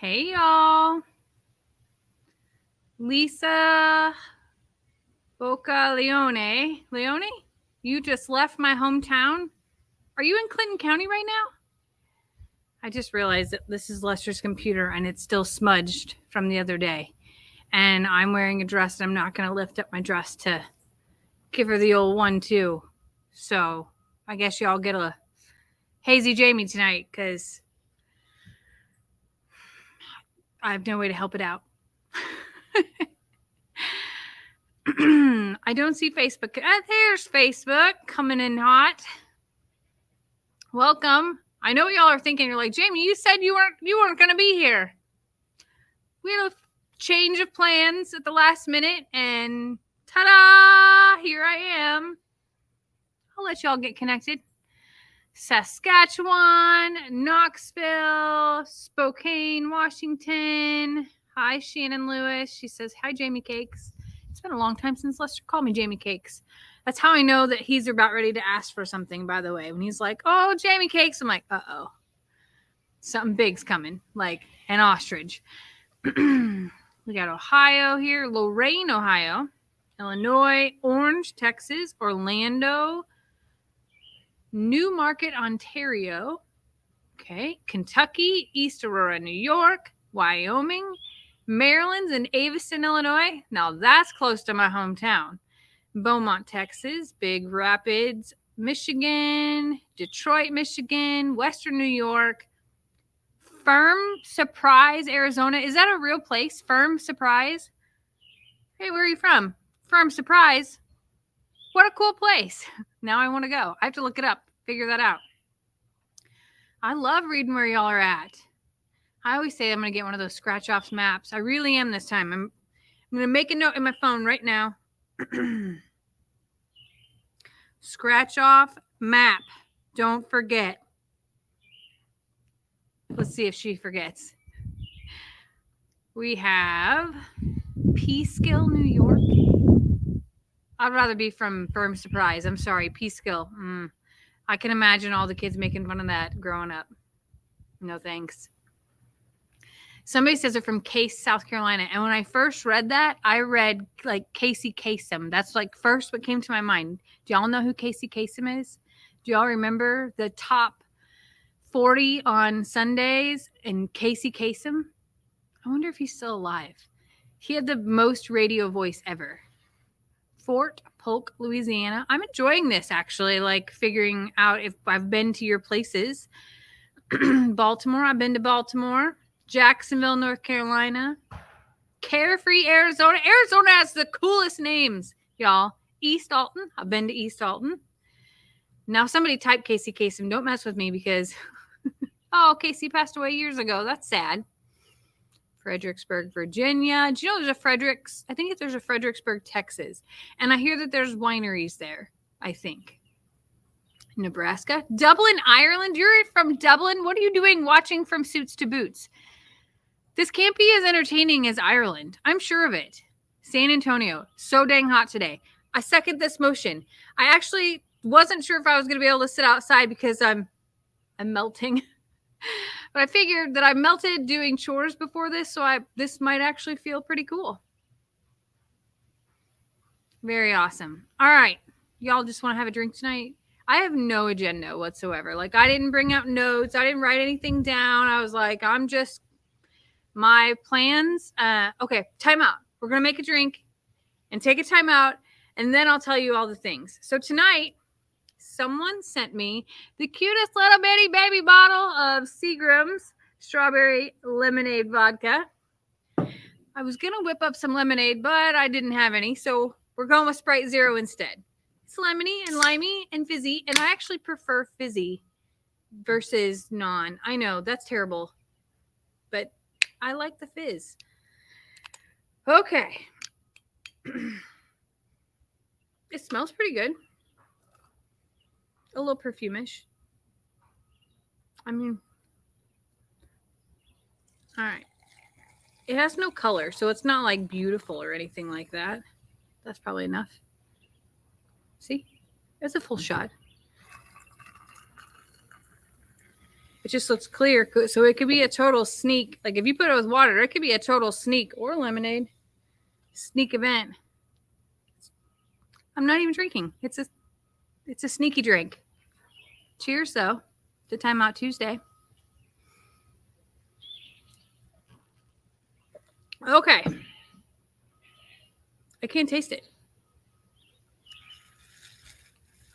Hey, y'all. Lisa Boca Leone. Leone? You just left my hometown? Are you in Clinton County right now? I just realized that this is Lester's computer and it's still smudged from the other day. And I'm wearing a dress and I'm not going to lift up my dress to give her the old 1-2. So I guess y'all get a hazy Jamie tonight because I have no way to help it out. I don't see Facebook. There's Facebook coming in hot. Welcome. I know y'all are thinking, you're like, Jamie, you said you weren't going to be here. We had a change of plans at the last minute, and ta-da! Here I am. I'll let y'all get connected. Saskatchewan, Knoxville, Spokane, Washington. Hi, Shannon Lewis. She says, hi, Jamie Cakes. It's been a long time since Lester called me Jamie Cakes. That's how I know that he's about ready to ask for something, by the way. When he's like, oh, Jamie Cakes, I'm like, uh-oh. Something big's coming, like an ostrich. We got Ohio here, Lorain, Ohio, Illinois, Orange, Texas, Orlando, Newmarket, Ontario, okay, Kentucky, East Aurora, New York, Wyoming, Maryland's in Aveston, Illinois. Now that's close to my hometown. Beaumont, Texas, Big Rapids, Michigan, Detroit, Michigan, Western New York, Firm Surprise, Arizona. Is that a real place? Firm Surprise? Hey, where are you from? Firm Surprise. What a cool place. Now I want to go. I have to look it up, figure that out. I love reading where y'all are at. I always say I'm going to get one of those scratch-offs maps. I really am this time. I'm going to make a note in my phone right now. Scratch-off map. Don't forget. Let's see if she forgets. We have Peekskill, New York. I'd rather be from Firm Surprise. I'm sorry, Peekskill. I can imagine all the kids making fun of that growing up. No thanks. Somebody says they're from Case, South Carolina. And when I first read that, I read like Casey Kasem. That's like first what came to my mind. Do y'all know who Casey Kasem is? Do y'all remember the top 40 on Sundays and Casey Kasem? I wonder if he's still alive. He had the most radio voice ever. Fort Polk, Louisiana. I'm enjoying this actually, like figuring out if I've been to your places. Baltimore, I've been to Baltimore. Jacksonville, North Carolina. Carefree, Arizona. Arizona has the coolest names, y'all. East Alton. I've been to East Alton. Now somebody type Casey Kasem. Don't mess with me because, oh, Casey passed away years ago. That's sad. Fredericksburg, Virginia. Do you know there's a Fredericks? I think there's a Fredericksburg, Texas. And I hear that there's wineries there, I think. Nebraska. Dublin, Ireland. You're from Dublin. What are you doing watching From Suits to Boots? This can't be as entertaining as Ireland. I'm sure of it. San Antonio. So dang hot today. I second this motion. I actually wasn't sure if I was going to be able to sit outside because I'm melting. But I figured that I melted doing chores before this, so this might actually feel pretty cool. Very awesome. All right. Y'all just want to have a drink tonight? I have no agenda whatsoever. Like, I didn't bring out notes. I didn't write anything down. I was like, my plans. Okay, timeout. We're going to make a drink and take a timeout, and then I'll tell you all the things. So tonight, someone sent me the cutest little bitty baby bottle of Seagram's strawberry lemonade vodka. I was going to whip up some lemonade, but I didn't have any, so we're going with Sprite Zero instead. It's lemony and limey and fizzy, and I actually prefer fizzy versus non. I know, that's terrible, but I like the fizz. Okay. It smells pretty good. A little perfumish. I mean, all right. It has no color, so it's not like beautiful or anything like that. That's probably enough. See? It's a full shot. It just looks clear. So it could be a total sneak. Like if you put it with water, it could be a total sneak, or lemonade. Sneak event. I'm not even drinking. It's a sneaky drink. Cheers, though, to Timeout Tuesday. Okay. I can't taste it.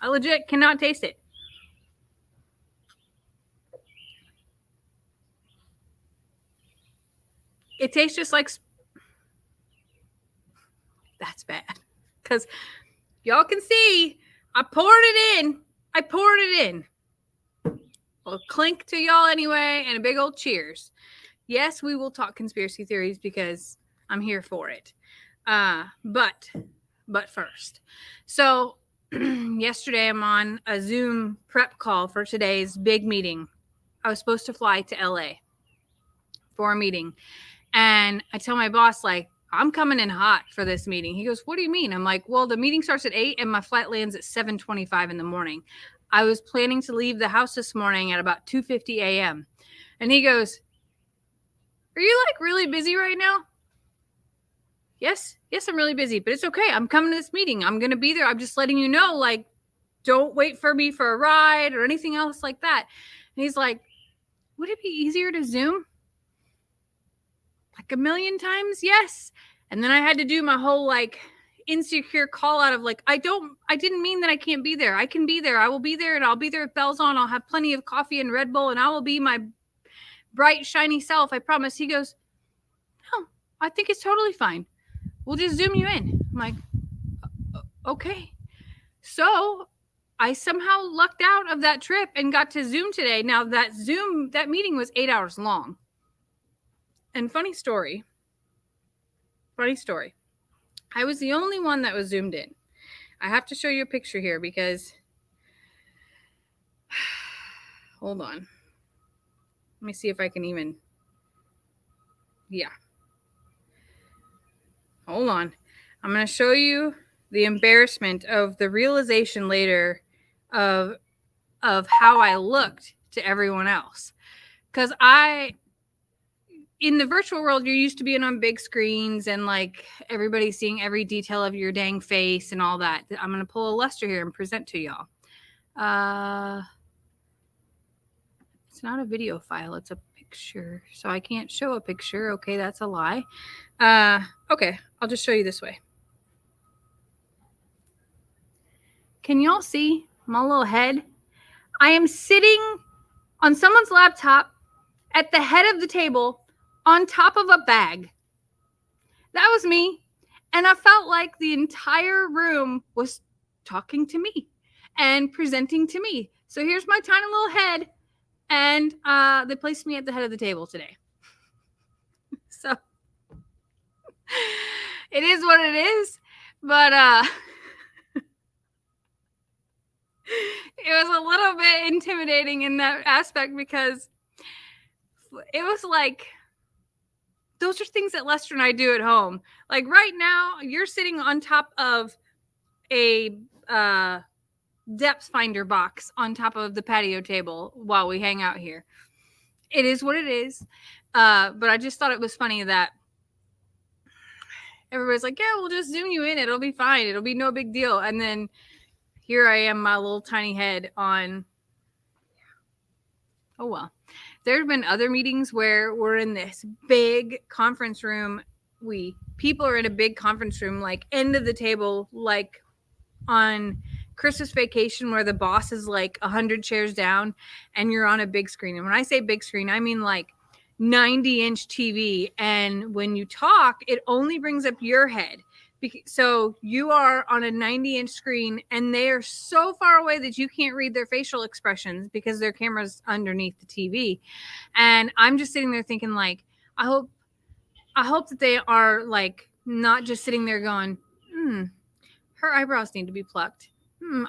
I legit cannot taste it. It tastes just like... That's bad. Because y'all can see, I poured it in. Well, clink to y'all anyway, and a big old cheers. Yes, we will talk conspiracy theories because I'm here for it. But first. So yesterday I'm on a Zoom prep call for today's big meeting. I was supposed to fly to LA for a meeting. And I tell my boss, like, I'm coming in hot for this meeting. He goes, what do you mean? I'm like, well, the meeting starts at 8 and my flight lands at 7:25 in the morning. I was planning to leave the house this morning at about 2:50 a.m. And he goes, are you like really busy right now? Yes, I'm really busy, but it's okay. I'm coming to this meeting. I'm going to be there. I'm just letting you know, like, don't wait for me for a ride or anything else like that. And he's like, would it be easier to Zoom? Like a million times? Yes. And then I had to do my whole like insecure call out of like, I didn't mean that I can't be there. I can be there. I will be there, and I'll be there with bells on. I'll have plenty of coffee and Red Bull, and I will be my bright, shiny self. I promise. He goes, no, I think it's totally fine. We'll just Zoom you in. I'm like, okay. So I somehow lucked out of that trip and got to Zoom today. Now that meeting was 8 hours long. And funny story. I was the only one that was zoomed in. I have to show you a picture here because, hold on. Let me see if I can even, yeah. Hold on. I'm going to show you the embarrassment of the realization later of how I looked to everyone else. Because in the virtual world, you're used to being on big screens and like everybody seeing every detail of your dang face and all that. I'm going to pull a luster here and present to y'all. It's not a video file. It's a picture. So I can't show a picture. Okay, that's a lie. Okay, I'll just show you this way. Can y'all see my little head? I am sitting on someone's laptop at the head of the table on top of a bag. That was me. And I felt like the entire room was talking to me and presenting to me. So here's my tiny little head. And they placed me at the head of the table today. So it is what it is. But it was a little bit intimidating in that aspect because it was like, those are things that Lester and I do at home. Like right now, you're sitting on top of a depth finder box on top of the patio table while we hang out here. It is what it is. But I just thought it was funny that everybody's like, yeah, we'll just Zoom you in. It'll be fine. It'll be no big deal. And then here I am, my little tiny head on. Oh, well. There have been other meetings where we're in this big conference room. People are in a big conference room, like end of the table, like on Christmas Vacation where the boss is like 100 chairs down and you're on a big screen. And when I say big screen, I mean like 90-inch TV. And when you talk, it only brings up your head. So you are on a 90-inch screen and they are so far away that you can't read their facial expressions because their camera's underneath the TV. And I'm just sitting there thinking like, I hope that they are like not just sitting there going, her eyebrows need to be plucked.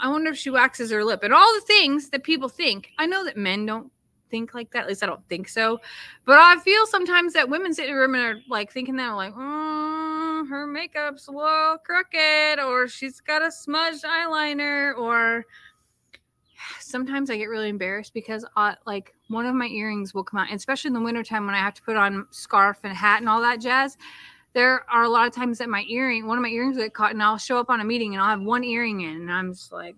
I wonder if she waxes her lip, and all the things that people think. I know that men don't think like that. At least I don't think so. But I feel sometimes that women sit in a room and are like thinking that like, her makeup's a little crooked, or she's got a smudged eyeliner, or sometimes I get really embarrassed because like one of my earrings will come out, and especially in the wintertime when I have to put on scarf and hat and all that jazz. There are a lot of times that one of my earrings will get caught, and I'll show up on a meeting and I'll have one earring in, and I'm just like,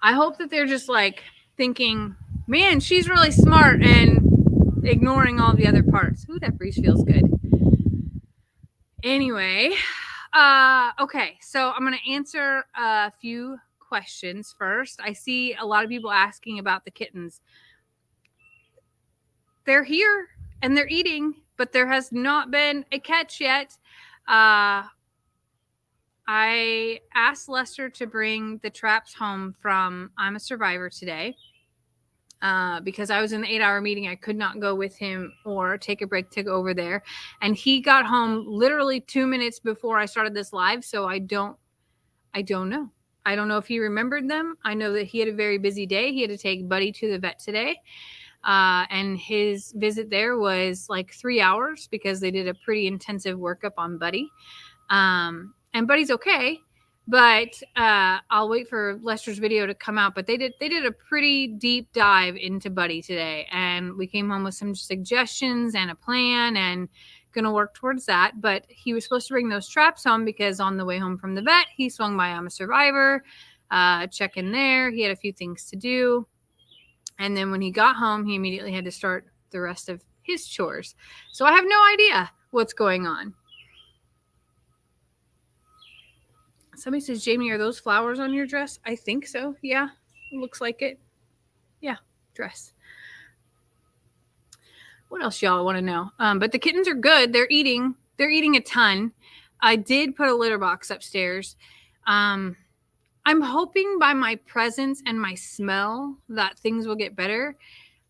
I hope that they're just like thinking, man, she's really smart, and ignoring all the other parts. Ooh, that breeze feels good. Anyway, okay, so I'm going to answer a few questions first. I see a lot of people asking about the kittens. They're here and they're eating, but there has not been a catch yet. I asked Lester to bring the traps home from I'm a Survivor today. Because I was in the 8-hour meeting, I could not go with him or take a break to go over there. And he got home literally 2 minutes before I started this live. So I don't know. I don't know if he remembered them. I know that he had a very busy day. He had to take Buddy to the vet today. And his visit there was like 3 hours because they did a pretty intensive workup on Buddy. And Buddy's okay. But I'll wait for Lester's video to come out. But they did a pretty deep dive into Buddy today, and we came home with some suggestions and a plan, and going to work towards that. But he was supposed to bring those traps home because on the way home from the vet, he swung by I'm a Survivor, check in there. He had a few things to do, and then when he got home, he immediately had to start the rest of his chores. So I have no idea what's going on. Somebody says, Jamie, are those flowers on your dress? I think so. Yeah, looks like it. Yeah, dress. What else y'all want to know? But the kittens are good. They're eating a ton. I did put a litter box upstairs. I'm hoping by my presence and my smell that things will get better.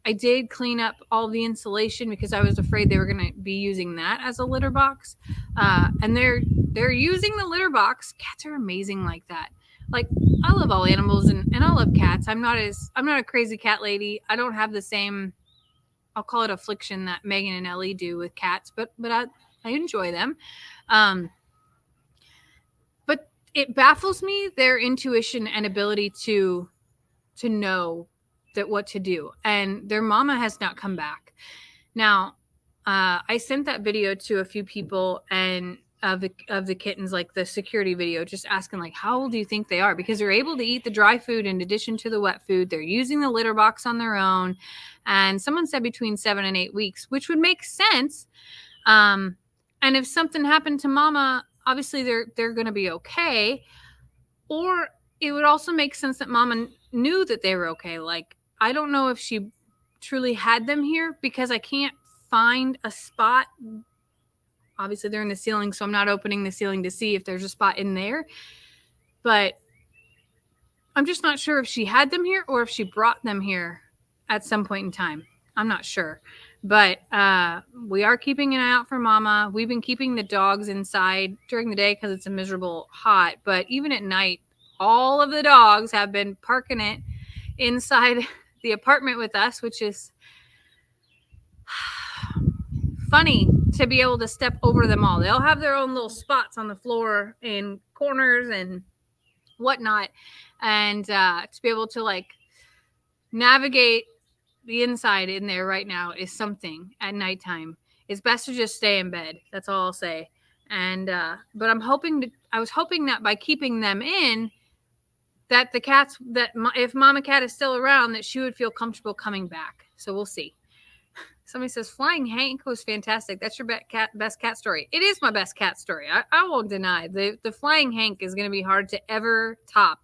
I did clean up all the insulation because I was afraid they were going to be using that as a litter box. And they're using the litter box. Cats are amazing like that. Like, I love all animals and I love cats. I'm not a crazy cat lady. I don't have the same, I'll call it affliction that Megan and Ellie do with cats, but I enjoy them. But it baffles me, their intuition and ability to know that what to do, and their mama has not come back. Now, I sent that video to a few people, and of the kittens, like the security video, just asking like, how old do you think they are? Because they're able to eat the dry food in addition to the wet food. They're using the litter box on their own, and someone said between 7 and 8 weeks, which would make sense. And if something happened to mama, obviously they're going to be okay. Or it would also make sense that mama knew that they were okay. Like, I don't know if she truly had them here because I can't find a spot. Obviously, they're in the ceiling, so I'm not opening the ceiling to see if there's a spot in there. But I'm just not sure if she had them here or if she brought them here at some point in time. I'm not sure. But we are keeping an eye out for mama. We've been keeping the dogs inside during the day because it's a miserable hot. But even at night, all of the dogs have been parking it inside the apartment with us, which is funny to be able to step over them all. They'll have their own little spots on the floor in corners and whatnot. And to be able to like navigate the inside in there right now is something at nighttime. It's best to just stay in bed. That's all I'll say. And but I was hoping that by keeping them in, that the cats, that if mama cat is still around, that she would feel comfortable coming back. So we'll see. Somebody says Flying Hank was fantastic. That's your best cat story. It is my best cat story. I won't deny the Flying Hank is going to be hard to ever top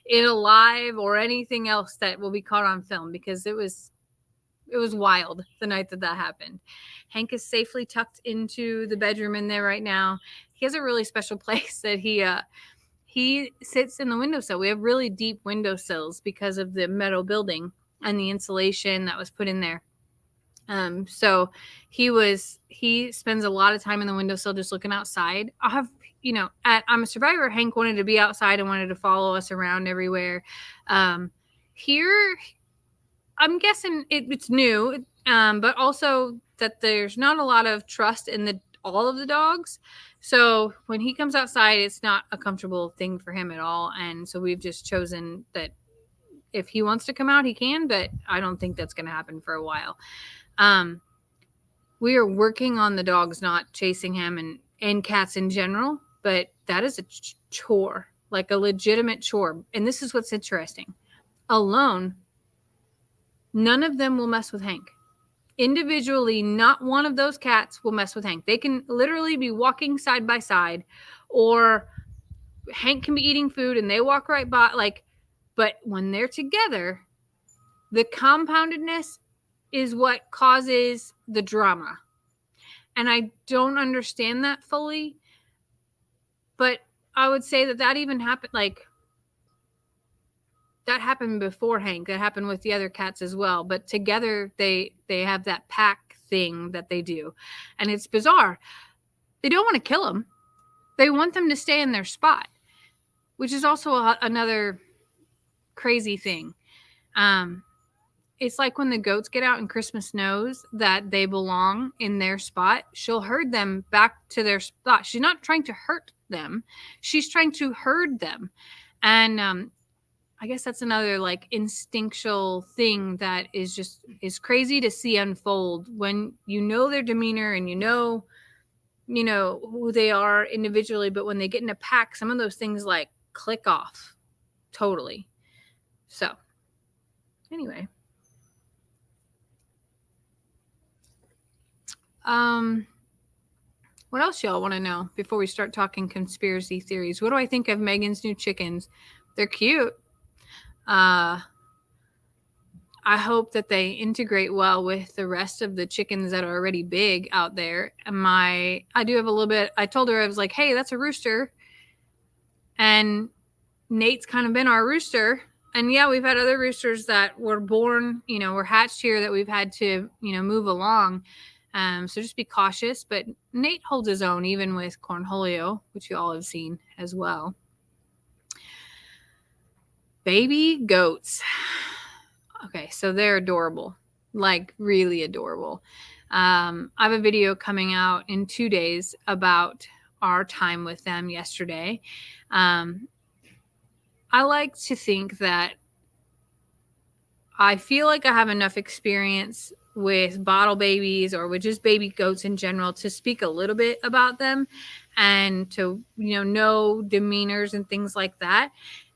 in a live or anything else that will be caught on film, because it was wild the night that happened. Hank is safely tucked into the bedroom in there right now. He has a really special place that he sits in the windowsill. We have really deep windowsills because of the metal building and the insulation that was put in there. So he spends a lot of time in the windowsill just looking outside. I'll have, at I'm a Survivor, Hank wanted to be outside and wanted to follow us around everywhere. Here, I'm guessing it's new, but also that there's not a lot of trust in the all of the dogs. So when he comes outside, it's not a comfortable thing for him at all. And so we've just chosen that if he wants to come out, he can, but I don't think that's going to happen for a while. We are working on the dogs not chasing him and cats in general, but that is a chore, like a legitimate chore. And this is what's interesting. Alone, none of them will mess with Hank. Individually, not one of those cats will mess with Hank. They can literally be walking side by side, or Hank can be eating food and they walk right by, but when they're together, the compoundedness is what causes the drama. And I don't understand that fully, but I would say that even happened, that happened before Hank. That happened with the other cats as well. But together, they have that pack thing that they do. And it's bizarre. They don't want to kill them. They want them to stay in their spot, which is also another crazy thing. It's like when the goats get out and Christmas knows that they belong in their spot, she'll herd them back to their spot. She's not trying to hurt them. She's trying to herd them. And I guess that's another instinctual thing that is crazy to see unfold when you know their demeanor and you know who they are individually, but when they get in a pack, some of those things click off totally. So anyway, what else y'all want to know before we start talking conspiracy theories? What do I think of Megan's new chickens? They're cute. I hope that they integrate well with the rest of the chickens that are already big out there. And I do have a little bit, I told her, I was like, hey, that's a rooster. And Nate's kind of been our rooster. And yeah, we've had other roosters that were born, were hatched here that we've had to, move along. So just be cautious. But Nate holds his own, even with Cornholio, which you all have seen as well. Baby goats. Okay, so they're adorable, really adorable. I have a video coming out in 2 days about our time with them yesterday. I like to think that I feel like I have enough experience with bottle babies or with just baby goats in general to speak a little bit about them and to, know demeanors and things like that.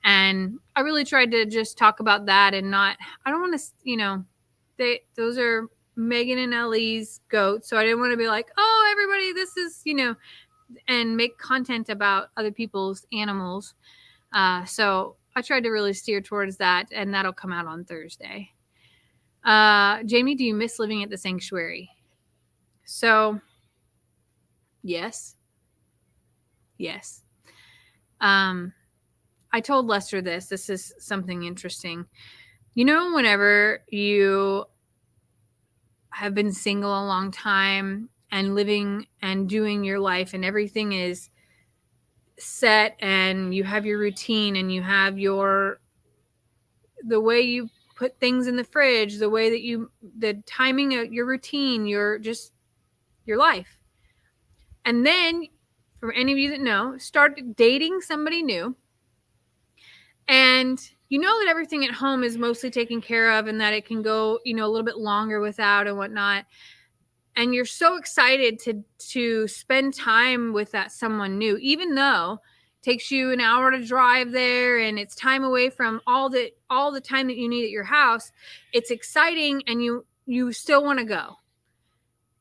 And I really tried to just talk about that and I don't want to, those are Megan and Ellie's goats. So I didn't want to be like, oh, everybody, this is, and make content about other people's animals. So I tried to really steer towards that, and that'll come out on Thursday. Jamie, do you miss living at the sanctuary? So, yes. I told Lester this is something interesting. Whenever you have been single a long time and living and doing your life and everything is set and you have your routine and you have the way you put things in the fridge, the way that the timing of your routine, your life. And then for any of you that know, start dating somebody new. And that everything at home is mostly taken care of and that it can go, a little bit longer without and whatnot. And you're so excited to spend time with that someone new, even though it takes you an hour to drive there and it's time away from all the time that you need at your house. It's exciting and you still want to go.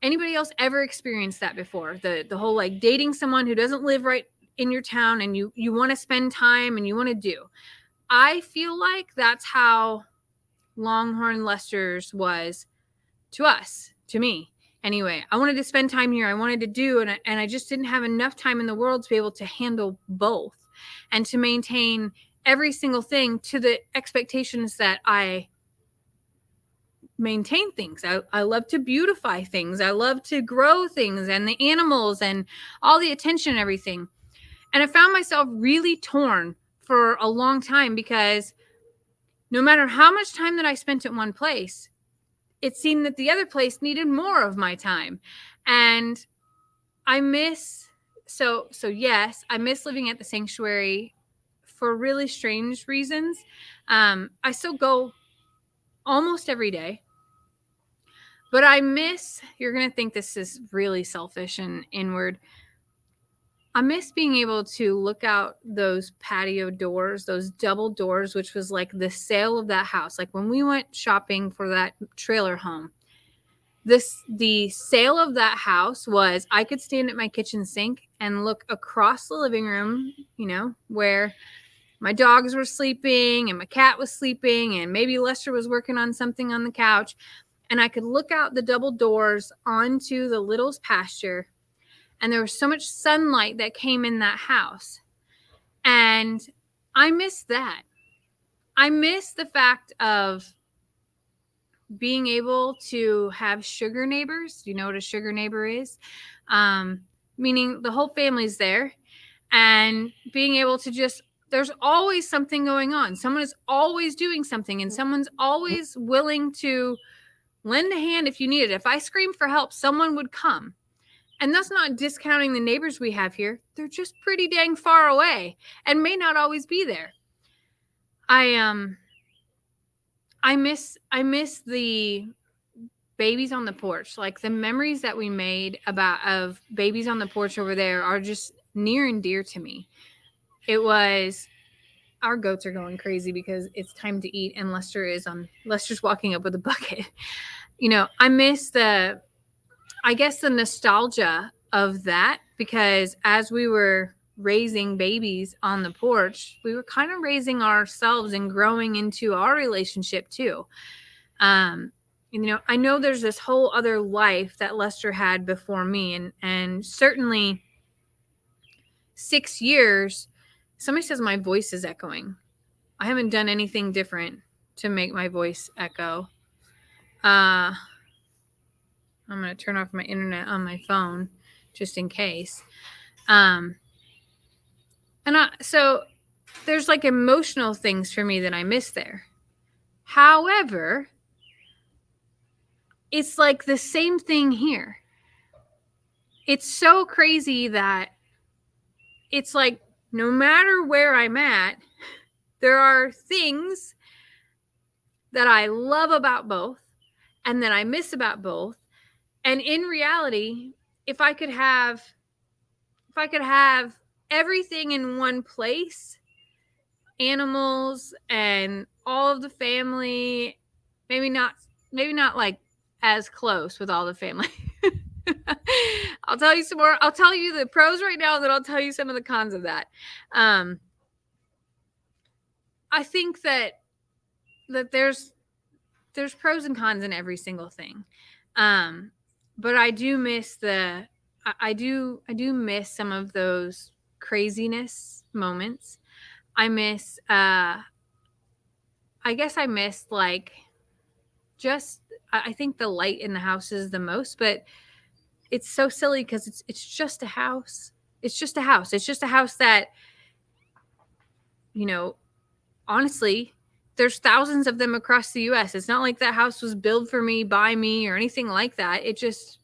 Anybody else ever experienced that before? The whole dating someone who doesn't live right in your town and you want to spend time and you want to do. I feel like that's how Longhorn Lester's was to us, to me. Anyway, I wanted to spend time here. I wanted to do, and I just didn't have enough time in the world to be able to handle both and to maintain every single thing to the expectations that I maintain things. I love to beautify things. I love to grow things and the animals and all the attention and everything. And I found myself really torn for a long time because no matter how much time that I spent at one place, it seemed that the other place needed more of my time. And I miss, so yes, I miss living at the sanctuary for really strange reasons. I still go almost every day, but I miss, you're going to think this is really selfish and inward. I miss being able to look out those patio doors, those double doors, which was like the sale of that house. Like when we went shopping for that trailer home, the sale of that house was I could stand at my kitchen sink and look across the living room, where my dogs were sleeping and my cat was sleeping and maybe Lester was working on something on the couch. And I could look out the double doors onto the Littles' pasture. And there was so much sunlight that came in that house. And I miss that. I miss the fact of being able to have sugar neighbors. Do you know what a sugar neighbor is? Meaning the whole family's there, and being able to just, there's always something going on. Someone is always doing something, and someone's always willing to lend a hand if you need it. If I scream for help, someone would come. And that's not discounting the neighbors we have here. They're just pretty dang far away and may not always be there. I miss the babies on the porch. Like the memories that we made of babies on the porch over there are just near and dear to me. It was, our goats are going crazy because it's time to eat and Lester's walking up with a bucket. I miss the nostalgia of that, because as we were raising babies on the porch, we were kind of raising ourselves and growing into our relationship too. I know there's this whole other life that Lester had before me, and certainly 6 years. Somebody says my voice is echoing. I haven't done anything different to make my voice echo. I'm going to turn off my internet on my phone just in case. So there's like emotional things for me that I miss there. However, it's like the same thing here. It's so crazy that it's like no matter where I'm at, there are things that I love about both and that I miss about both. And in reality, if I could have everything in one place, animals and all of the family, maybe not like as close with all the family. I'll tell you some more. I'll tell you the pros right now, and then I'll tell you some of the cons of that. I think that there's pros and cons in every single thing. But I do miss I do miss some of those craziness moments. I miss, I guess I miss like just, I think the light in the house is the most, but it's so silly because it's just a house. It's just a house. It's just a house that, honestly, there's thousands of them across the U.S. It's not like that house was built for me, by me, or anything like that. It just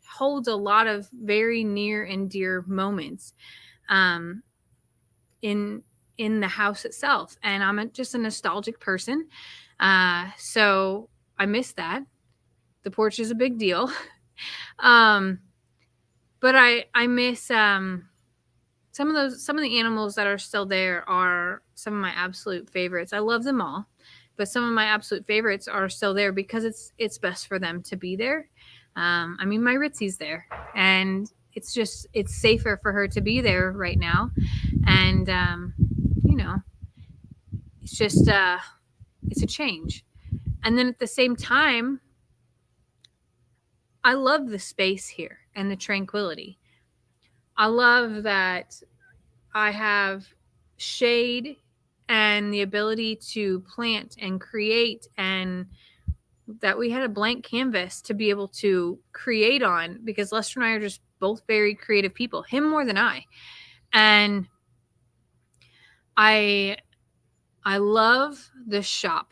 holds a lot of very near and dear moments in the house itself. And I'm just a nostalgic person. So I miss that. The porch is a big deal. But I miss some of the animals that are still there are some of my absolute favorites. I love them all, but some of my absolute favorites are still there because it's best for them to be there. My Ritzy's there, and it's safer for her to be there right now. And, it's just, it's a change. And then at the same time, I love the space here and the tranquility. I love that I have shade and the ability to plant and create, and that we had a blank canvas to be able to create on, because Lester and I are just both very creative people, him more than I. And I love the shop.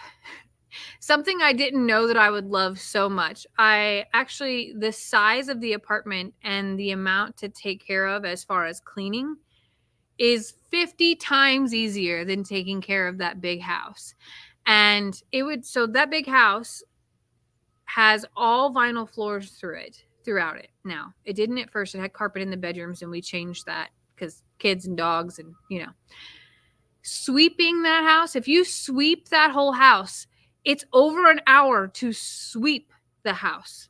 something I didn't know that I would love so much. The size of the apartment and the amount to take care of as far as cleaning is 50 times easier than taking care of that big house. And so that big house has all vinyl floors throughout it. Now, it didn't at first. It had carpet in the bedrooms, and we changed that because kids and dogs and, sweeping that house. If you sweep that whole house, it's over an hour to sweep the house.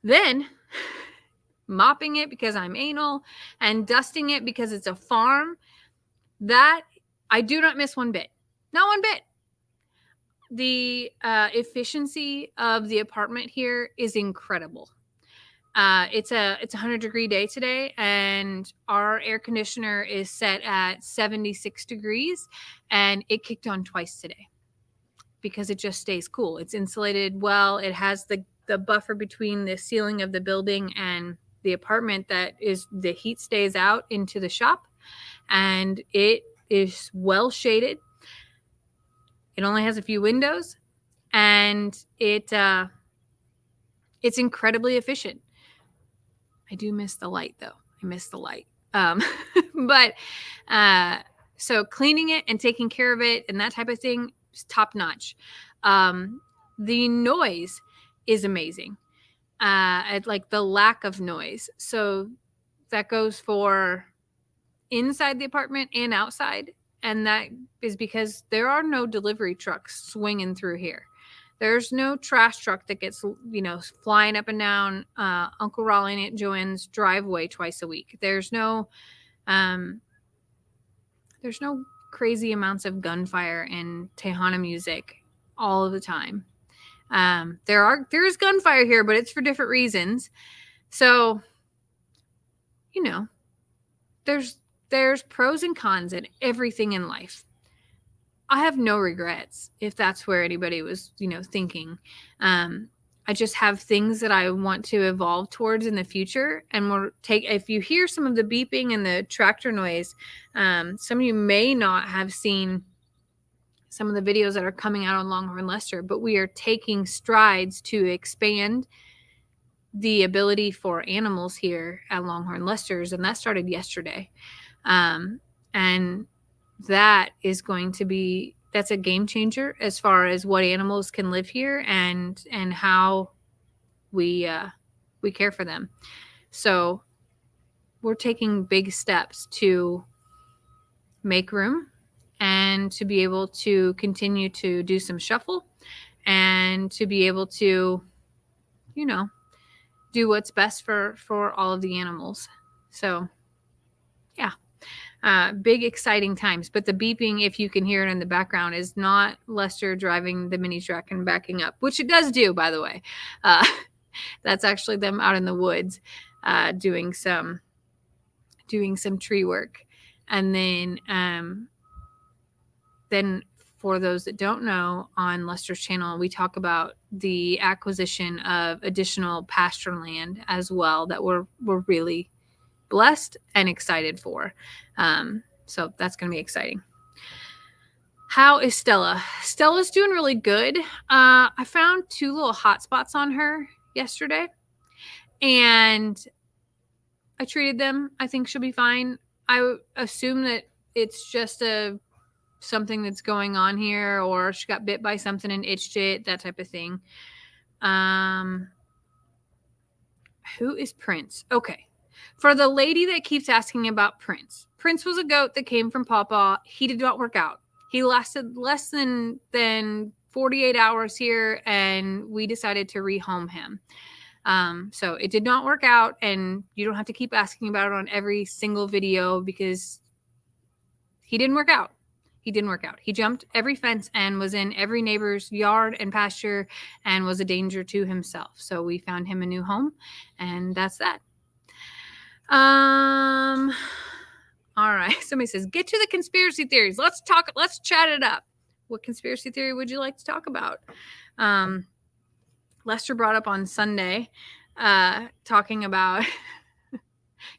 Then mopping it because I'm anal and dusting it because it's a farm, that I do not miss one bit. Not one bit. The efficiency of the apartment here is incredible. It's a 100-degree day today, and our air conditioner is set at 76 degrees, and it kicked on twice today because it just stays cool. It's insulated well. It has the buffer between the ceiling of the building and the apartment that is the heat stays out into the shop, and it is well shaded. It only has a few windows, and it's incredibly efficient. I do miss the light, though. I miss the light. So cleaning it and taking care of it and that type of thing is top notch. The noise is amazing. Like the lack of noise. So that goes for inside the apartment and outside. And that is because there are no delivery trucks swinging through here. There's no trash truck that gets, flying up and down Uncle Raleigh and Aunt Joanne's driveway twice a week. There's no crazy amounts of gunfire and Tejana music all of the time. There's gunfire here, but it's for different reasons. So, there's pros and cons in everything in life. I have no regrets if that's where anybody was, thinking. I just have things that I want to evolve towards in the future. And if you hear some of the beeping and the tractor noise, some of you may not have seen some of the videos that are coming out on Longhorn Lester, but we are taking strides to expand the ability for animals here at Longhorn Lester's. And that started yesterday. And that is going to be, that's a game changer as far as what animals can live here and how we care for them. So we're taking big steps to make room and to be able to continue to do some shuffle and to be able to, do what's best for all of the animals. So yeah. Big exciting times, but the beeping, if you can hear it in the background, is not Lester driving the mini truck and backing up, which it does do, by the way. That's actually them out in the woods doing some tree work. And then for those that don't know, on Lester's channel, we talk about the acquisition of additional pasture land as well that we're really blessed and excited for. So that's going to be exciting. How is Stella? Stella's doing really good. I found 2 little hot spots on her yesterday, and I treated them. I think she'll be fine. I assume that it's just something that's going on here, or she got bit by something and itched it, that type of thing. Who is Prince? Okay. For the lady that keeps asking about Prince, Prince was a goat that came from Pawpaw. He did not work out. He lasted less than 48 hours here, and we decided to rehome him. So it did not work out, and you don't have to keep asking about it on every single video because he didn't work out. He didn't work out. He jumped every fence and was in every neighbor's yard and pasture and was a danger to himself. So we found him a new home, and that's that. All right. Somebody says, get to the conspiracy theories. Let's chat it up. What conspiracy theory would you like to talk about? Lester brought up on Sunday, talking about,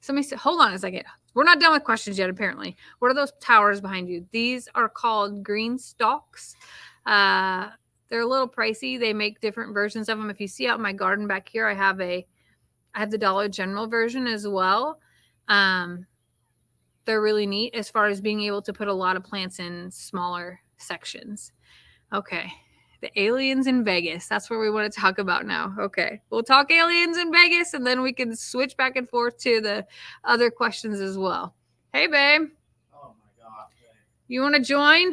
somebody said, hold on a second. We're not done with questions yet, apparently. What are those towers behind you? These are called green stalks. They're a little pricey. They make different versions of them. If you see out in my garden back here, I have the Dollar General version as well. They're really neat as far as being able to put a lot of plants in smaller sections. Okay. The aliens in Vegas. That's what we want to talk about now. Okay. We'll talk aliens in Vegas, and then we can switch back and forth to the other questions as well. Hey, babe. Oh, my God. You want to join?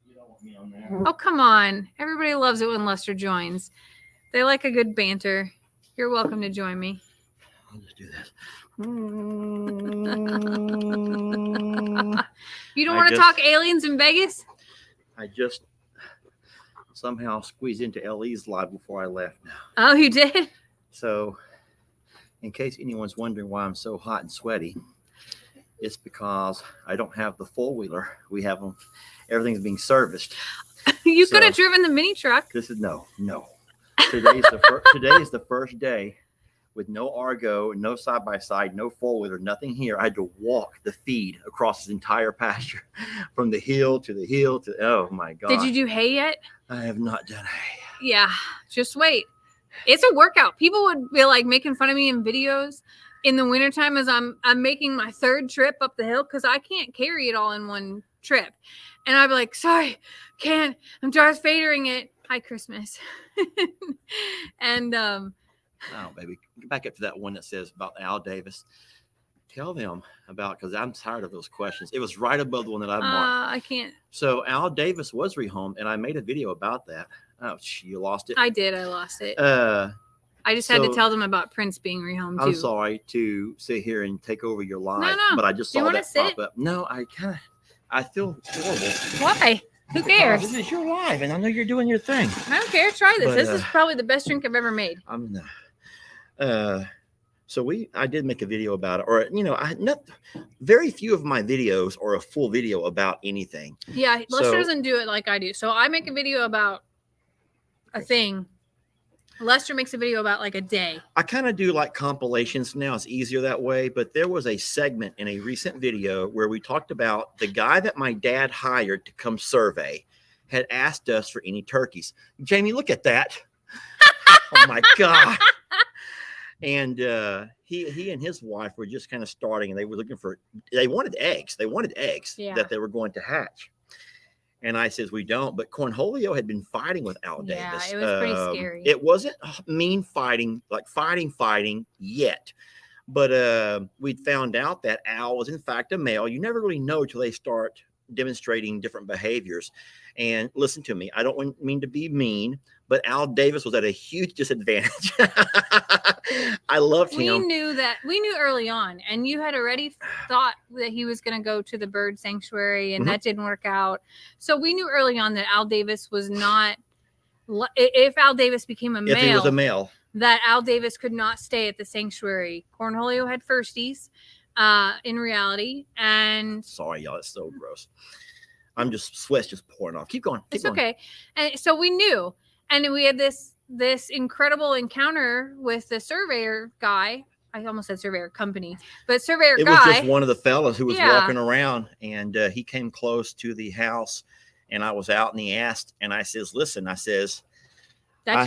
You don't want me on there. Oh, come on. Everybody loves it when Lester joins. They like a good banter. You're welcome to join me. I'll just do this. You don't want to talk aliens in Vegas? I just somehow squeezed into LE's live before I left now. Oh, you did? So, in case anyone's wondering why I'm so hot and sweaty, it's because I don't have the four-wheeler. We have them. Everything's being serviced. You could have driven the mini truck. This is no. Today's the first day with no Argo, no side-by-side, no four-wheeler, nothing here. I had to walk the feed across this entire pasture from the hill to the hill to, oh my God. Did you do hay yet? I have not done hay. Yeah, just wait. It's a workout. People would be like making fun of me in videos in the wintertime as I'm making my third trip up the hill because I can't carry it all in one trip. And I'd be like, sorry, can't. I'm Darth Vadering it. Hi, Christmas. And Oh, baby. Get back up to that one that says about Al Davis. Tell them about, because I'm tired of those questions. It was right above the one that I marked. I can't. So Al Davis was rehomed, and I made a video about that. Oh, you lost it? I did. I lost it. I just had to tell them about Prince being rehomed, too. I'm sorry to sit here and take over your live, no. but I just saw that pop up. No, I feel horrible. Why? Who cares? This is your live, and I know you're doing your thing. I don't care. Try this. This is probably the best drink I've ever made. So I did make a video about it, or very few of my videos are a full video about anything. Yeah, Lester doesn't do it like I do. So I make a video about a thing. Lester makes a video about like a day. I kind of do like compilations now. It's easier that way. But there was a segment in a recent video where we talked about the guy that my dad hired to come survey had asked us for any turkeys. Jamie, look at that. Oh my God. And he and his wife were just kind of starting, and they were they wanted eggs. They wanted eggs that they were going to hatch. And I says, we don't. But Cornholio had been fighting with Al Davis. Yeah, it was pretty scary. It wasn't mean fighting, like fighting yet. But we'd found out that Al was, in fact, a male. You never really know till they start demonstrating different behaviors. And listen to me, I don't mean to be mean, but Al Davis was at a huge disadvantage. I loved him. We knew early on, and you had already thought that he was going to go to the bird sanctuary, and that didn't work out. So we knew early on that Al Davis was not, if Al Davis became a male. If he was a male. That Al Davis could not stay at the sanctuary. Cornholio had firsties in reality. And sorry, y'all, it's so gross. Sweat's just pouring off. Keep going. It's okay. And so we knew. And we had this incredible encounter with the surveyor guy. I almost said surveyor company, but surveyor guy. It was just one of the fellas who was walking around, and he came close to the house, and I was out in the ass, and I says, listen, that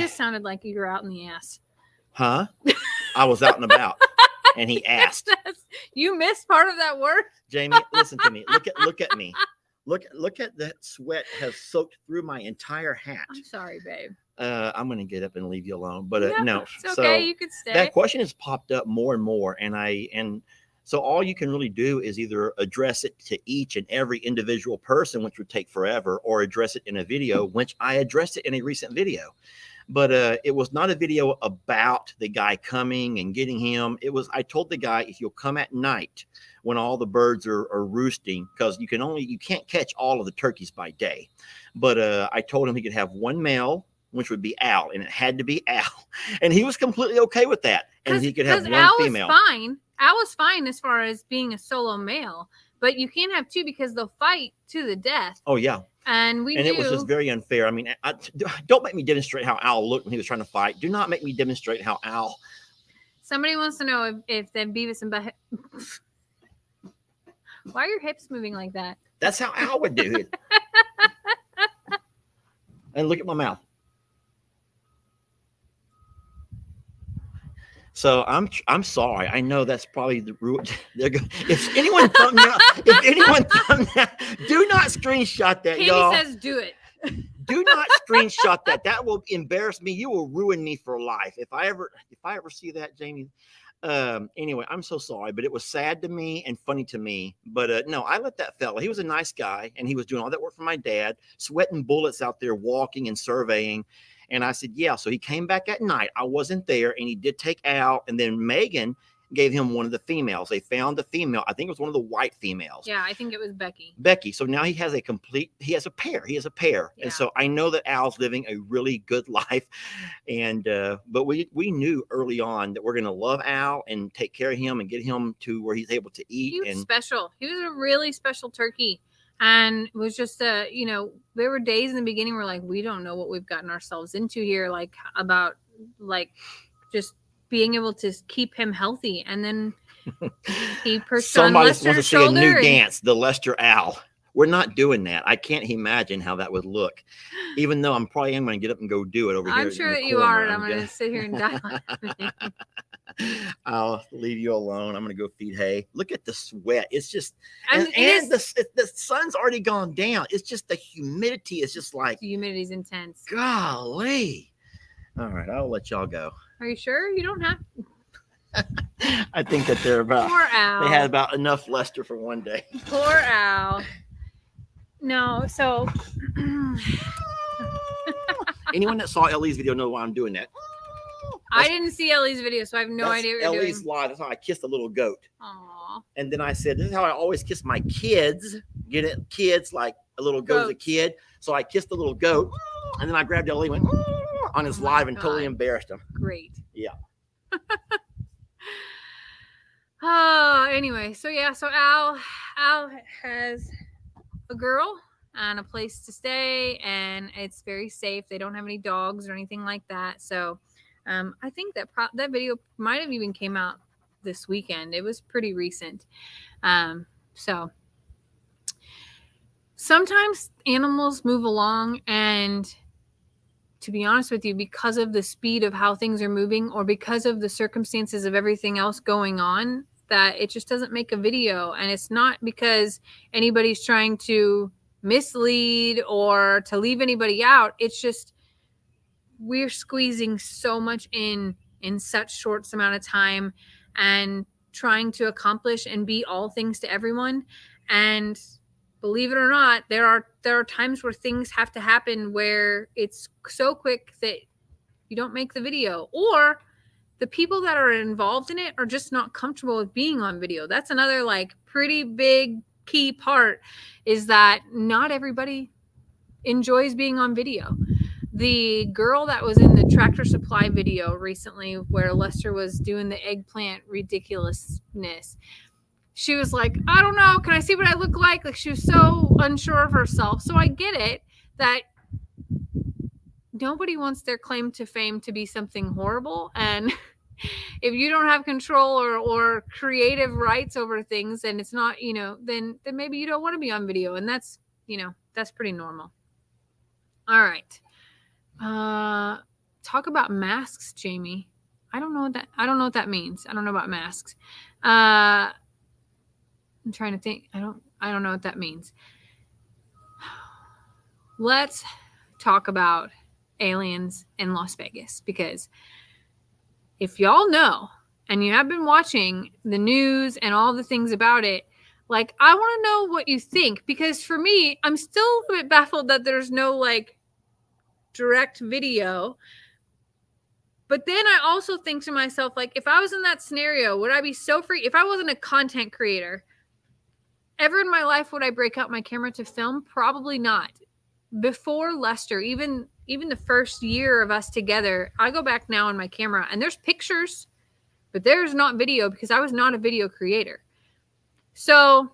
just sounded like you were out in the ass. Huh? I was out and about, and he asked. You missed part of that word. Jamie, listen to me. Look at me. Look at that sweat has soaked through my entire hat. I'm sorry, babe. I'm going to get up and leave you alone. But no. It's okay. You could stay. That question has popped up more and more. And so all you can really do is either address it to each and every individual person, which would take forever, or address it in a video, which I addressed it in a recent video. But it was not a video about the guy coming and getting him. I told the guy, if you'll come at night when all the birds are roosting, because you can't catch all of the turkeys by day. But I told him he could have one male, which would be Al, and it had to be Al. And he was completely okay with that. And he could have one female. Al was fine as far as being a solo male, but you can't have two because they'll fight to the death. Oh, yeah. And it was just very unfair. I mean, don't make me demonstrate how Al looked when he was trying to fight. Do not make me demonstrate how Al. Somebody wants to know if the Beavis and Butt. Why are your hips moving like that? That's how Al would do it. And look at my mouth. So I'm sorry. I know that's probably the root. If anyone if anyone do not screenshot that, Katie y'all. says do it. Do not screenshot that. That will embarrass me. You will ruin me for life if I ever see that, Jamie. Anyway, I'm so sorry, but it was sad to me and funny to me. But no, I let that fella. He was a nice guy, and he was doing all that work for my dad, sweating bullets out there, walking and surveying. And I said, yeah. So he came back at night. I wasn't there, and he did take Al. And then Megan gave him one of the females. They found the female. I think it was one of the white females. Yeah, I think it was Becky. So now he has a pair. Yeah. And so I know that Al's living a really good life. And but we knew early on that we're going to love Al and take care of him and get him to where he's able to eat. He was special. He was a really special turkey. And it was just there were days in the beginning where like we don't know what we've gotten ourselves into here, like about like just being able to keep him healthy. And then he perched on Lester's wants to see shoulder. A new dance, the Lester Al. We're not doing that. I can't imagine how that would look. Even though I'm going to get up and go do it over here. I'm sure that you are, and I'm going to sit here and die. I'll leave you alone. I'm going to go feed hay. Look at the sweat. It's just, and the sun's already gone down. It's just the humidity. It's just like. The humidity's intense. Golly. All right. I'll let y'all go. Are you sure? You don't have to. I think that they're about. Poor Al. They had about enough Lester for one day. Poor Al. No, so. Anyone that saw Ellie's video knows why I'm doing that. I didn't see Ellie's video, so I have no idea what you're doing. Ellie's live. That's how I kissed a little goat. Aww. And then I said, this is how I always kiss my kids. Get it? Kids, like a little goat's a kid. So I kissed the little goat. And then I grabbed Ellie and went on his live and totally embarrassed him. Great. Yeah. Anyway, so Al has a girl and a place to stay, and it's very safe. They don't have any dogs or anything like that. So I think that that video might have even came out this weekend. It was pretty recent. So sometimes animals move along, and to be honest with you, because of the speed of how things are moving or because of the circumstances of everything else going on, that it just doesn't make a video. And it's not because anybody's trying to mislead or to leave anybody out. It's just we're squeezing so much in such short amount of time and trying to accomplish and be all things to everyone. And believe it or not, there are times where things have to happen where it's so quick that you don't make the video, or the people that are involved in it are just not comfortable with being on video. That's another like pretty big key part, is that not everybody enjoys being on video. The girl that was in the Tractor Supply video recently where Lester was doing the eggplant ridiculousness, she was like, I don't know, can I see what I look like? Like, she was so unsure of herself. So I get it that nobody wants their claim to fame to be something horrible. And if you don't have control or creative rights over things, and it's not, then maybe you don't want to be on video. And that's, that's pretty normal. All right. Talk about masks, Jamie. I don't know what that means. I don't know about masks. I'm trying to think. I don't know what that means. Let's talk about aliens in Las Vegas, because if y'all know and you have been watching the news and all the things about it, like, I want to know what you think, because for me, I'm still a bit baffled that there's no like direct video. But then I also think to myself, like, if I was in that scenario, would I be so free? If I wasn't a content creator, ever in my life would I break out my camera to film? Probably not. Before Lester, even the first year of us together, I go back now on my camera and there's pictures, but there's not video because I was not a video creator. So,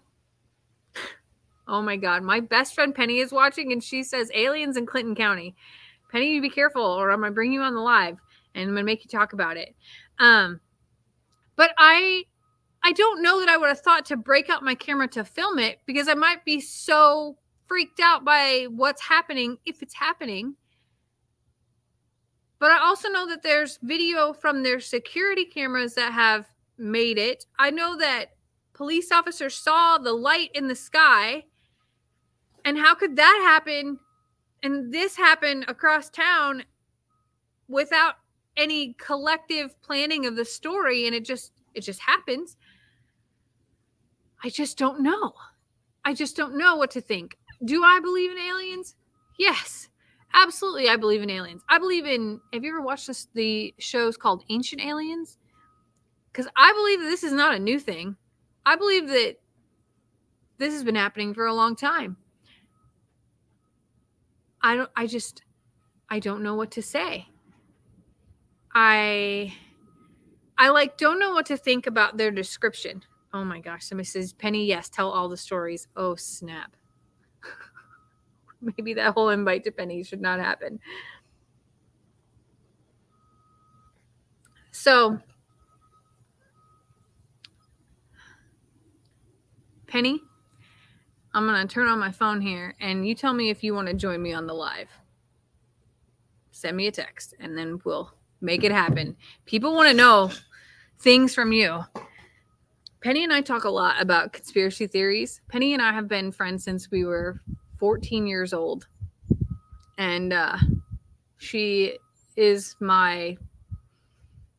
oh my God, my best friend Penny is watching and she says aliens in Clinton County. Penny, you be careful or I'm going to bring you on the live and I'm going to make you talk about it. But I don't know that I would have thought to break out my camera to film it, because I might be so freaked out by what's happening, if it's happening, But I also know that there's video from their security cameras that have made it. I know that police officers saw the light in the sky. And how could that happen? And this happened across town without any collective planning of the story, and it just happens. I just don't know. I just don't know what to think. Do I believe in aliens? Yes. Absolutely, I believe in aliens. I believe in. Have you ever watched the shows called Ancient Aliens? Because I believe that this is not a new thing. I believe that this has been happening for a long time. I don't know what to say. I don't know what to think about their description. Oh my gosh, somebody says, Penny, yes, tell all the stories. Oh, snap. Maybe that whole invite to Penny should not happen. So, Penny, I'm going to turn on my phone here, and you tell me if you want to join me on the live. Send me a text, and then we'll make it happen. People want to know things from you. Penny and I talk a lot about conspiracy theories. Penny and I have been friends since we were 14 years old. And she is my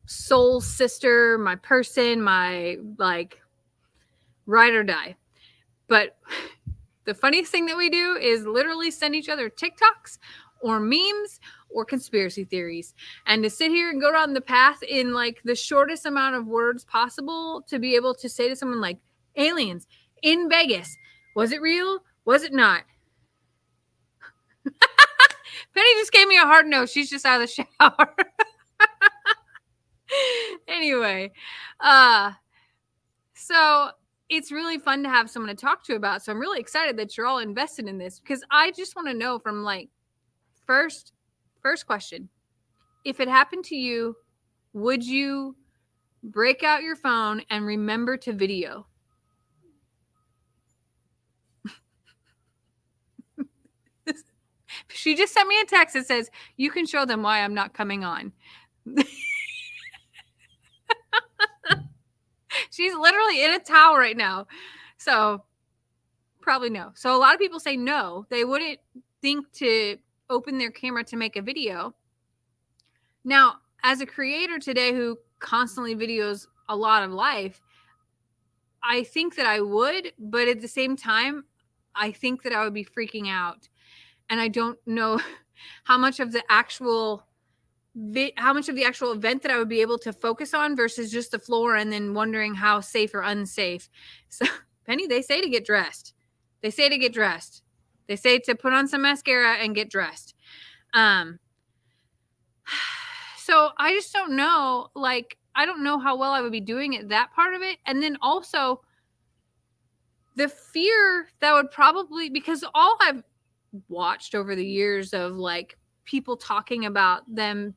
soul sister, my person, my like ride or die. But the funniest thing that we do is literally send each other TikToks or memes or conspiracy theories. And to sit here and go down the path in like the shortest amount of words possible to be able to say to someone like, aliens in Vegas, was it real? Was it not? Penny just gave me a hard no. She's just out of the shower. Anyway, so it's really fun to have someone to talk to about. So I'm really excited that you're all invested in this, because I just want to know from like first question. If it happened to you, would you break out your phone and remember to video? She just sent me a text that says, you can show them why I'm not coming on. She's literally in a towel right now. So probably no. So a lot of people say no. They wouldn't think to open their camera to make a video. Now, as a creator today who constantly videos a lot of life, I think that I would, but at the same time, I think that I would be freaking out. And I don't know how much of the actual event that I would be able to focus on versus just the floor and then wondering how safe or unsafe. So, Penny, they say to get dressed. They say to get dressed. They say to put on some mascara and get dressed. So I just don't know. Like, I don't know how well I would be doing at that part of it. And then also the fear that would probably, because all I've watched over the years of like people talking about them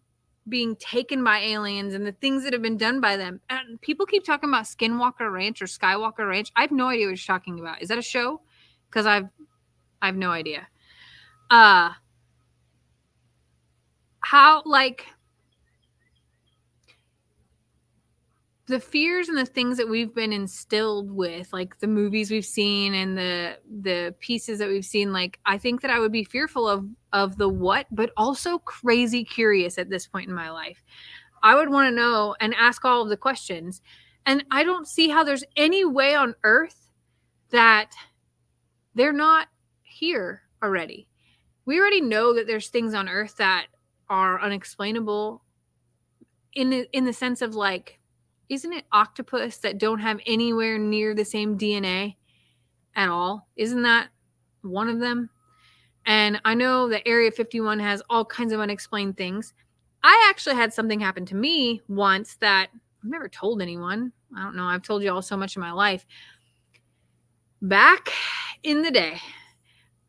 being taken by aliens and the things that have been done by them. And people keep talking about Skinwalker Ranch or Skywalker Ranch. I have no idea what you're talking about. Is that a show? Because I have no idea. How, like, the fears and the things that we've been instilled with, like the movies we've seen and the pieces that we've seen, like, I think that I would be fearful of the what, but also crazy curious at this point in my life. I would want to know and ask all of the questions. And I don't see how there's any way on earth that they're not here already. We already know that there's things on earth that are unexplainable in the sense of, like, isn't it octopus that don't have anywhere near the same DNA at all? Isn't that one of them? And I know that Area 51 has all kinds of unexplained things. I actually had something happen to me once that I've never told anyone. I don't know. I've told you all so much in my life. Back in the day,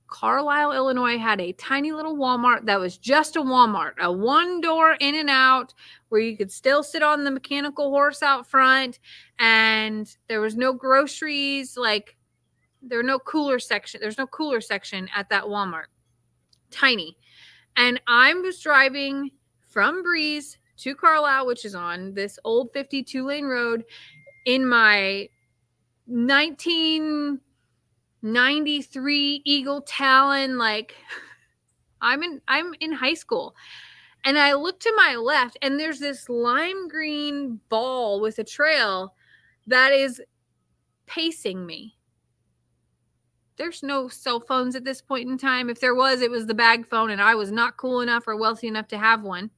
Carlisle, Illinois had a tiny little Walmart that was just a Walmart, a one door in and out where you could still sit on the mechanical horse out front, and there was no groceries. Like, there were no cooler section. There's no cooler section at that Walmart. Tiny. And I was driving from Breeze to Carlisle, which is on this old 52-lane road, in my 1993 Eagle Talon. Like, I'm in high school. And I look to my left, and there's this lime green ball with a trail that is pacing me. There's no cell phones at this point in time. If there was, it was the bag phone, and I was not cool enough or wealthy enough to have one.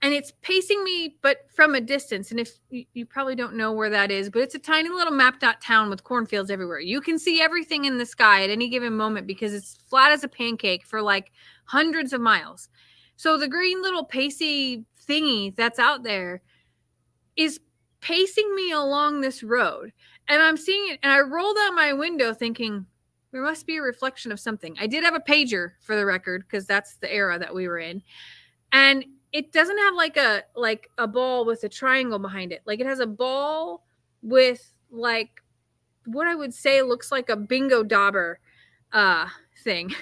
And it's pacing me, but from a distance. And if you probably don't know where that is, but it's a tiny little mapped out town with cornfields everywhere. You can see everything in the sky at any given moment because it's flat as a pancake for like hundreds of miles. So the green little pacey thingy that's out there is pacing me along this road. And I'm seeing it, and I rolled out my window thinking, there must be a reflection of something. I did have a pager, for the record, because that's the era that we were in. And it doesn't have like a ball with a triangle behind it. Like, it has a ball with like what I would say looks like a bingo dauber thing.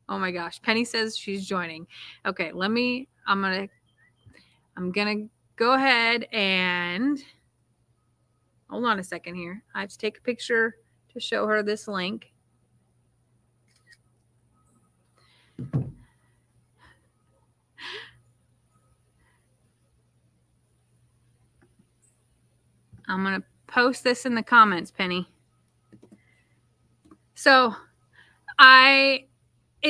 Oh my gosh. Penny says she's joining. Okay, I'm gonna go ahead and hold on a second here. I have to take a picture to show her this link. I'm going to post this in the comments, Penny. So it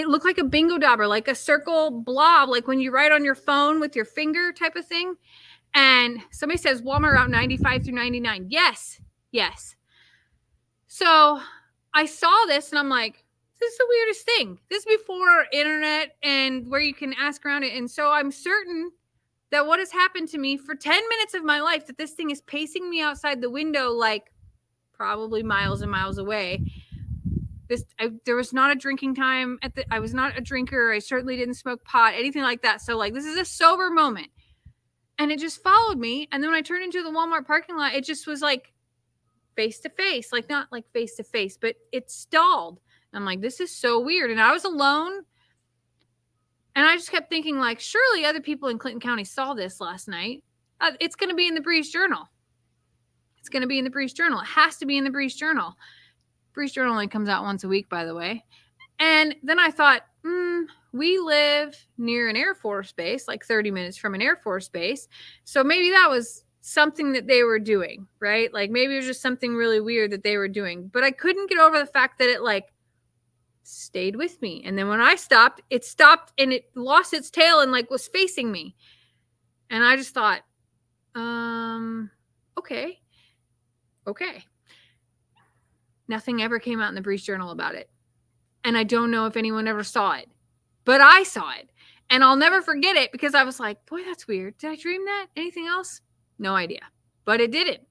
looked like a bingo dauber, like a circle blob, like when you write on your phone with your finger type of thing. And somebody says Walmart Route 95 through 99. Yes. So I saw this and I'm like, this is the weirdest thing. This is before internet and where you can ask around it. And so I'm certain that what has happened to me for 10 minutes of my life, that this thing is pacing me outside the window, like probably miles and miles away. There was not a drinking time I was not a drinker. I certainly didn't smoke pot, anything like that. So like, this is a sober moment. And it just followed me. And then when I turned into the Walmart parking lot, it just was like face to face, like not like face to face, but it stalled. I'm like, this is so weird. And I was alone. And I just kept thinking, like, surely other people in Clinton County saw this last night. It's going to be in the Breeze Journal. It has to be in the Breeze Journal. Breeze Journal only comes out once a week, by the way. And then I thought, we live near an Air Force base, like 30 minutes from an Air Force base. So maybe that was something that they were doing, right? Like, maybe it was just something really weird that they were doing. But I couldn't get over the fact that it, like, stayed with me. And then when I stopped, it stopped and it lost its tail and like was facing me. And I just thought, okay. Nothing ever came out in the Breeze Journal about it. And I don't know if anyone ever saw it, but I saw it. And I'll never forget it because I was like, boy, that's weird. Did I dream that? Anything else? No idea. But it didn't.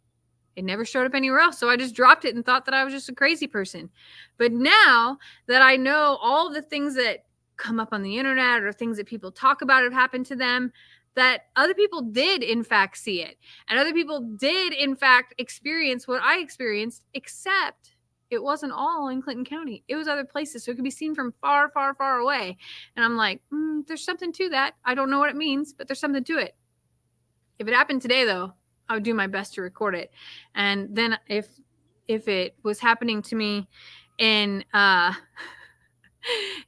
It never showed up anywhere else. So I just dropped it and thought that I was just a crazy person. But now that I know all the things that come up on the internet or things that people talk about have happened to them, that other people did in fact see it. And other people did in fact experience what I experienced, except it wasn't all in Clinton County. It was other places. So it could be seen from far, far, far away. And I'm like, there's something to that. I don't know what it means, but there's something to it. If it happened today, though, I would do my best to record it. And then if it was happening to me in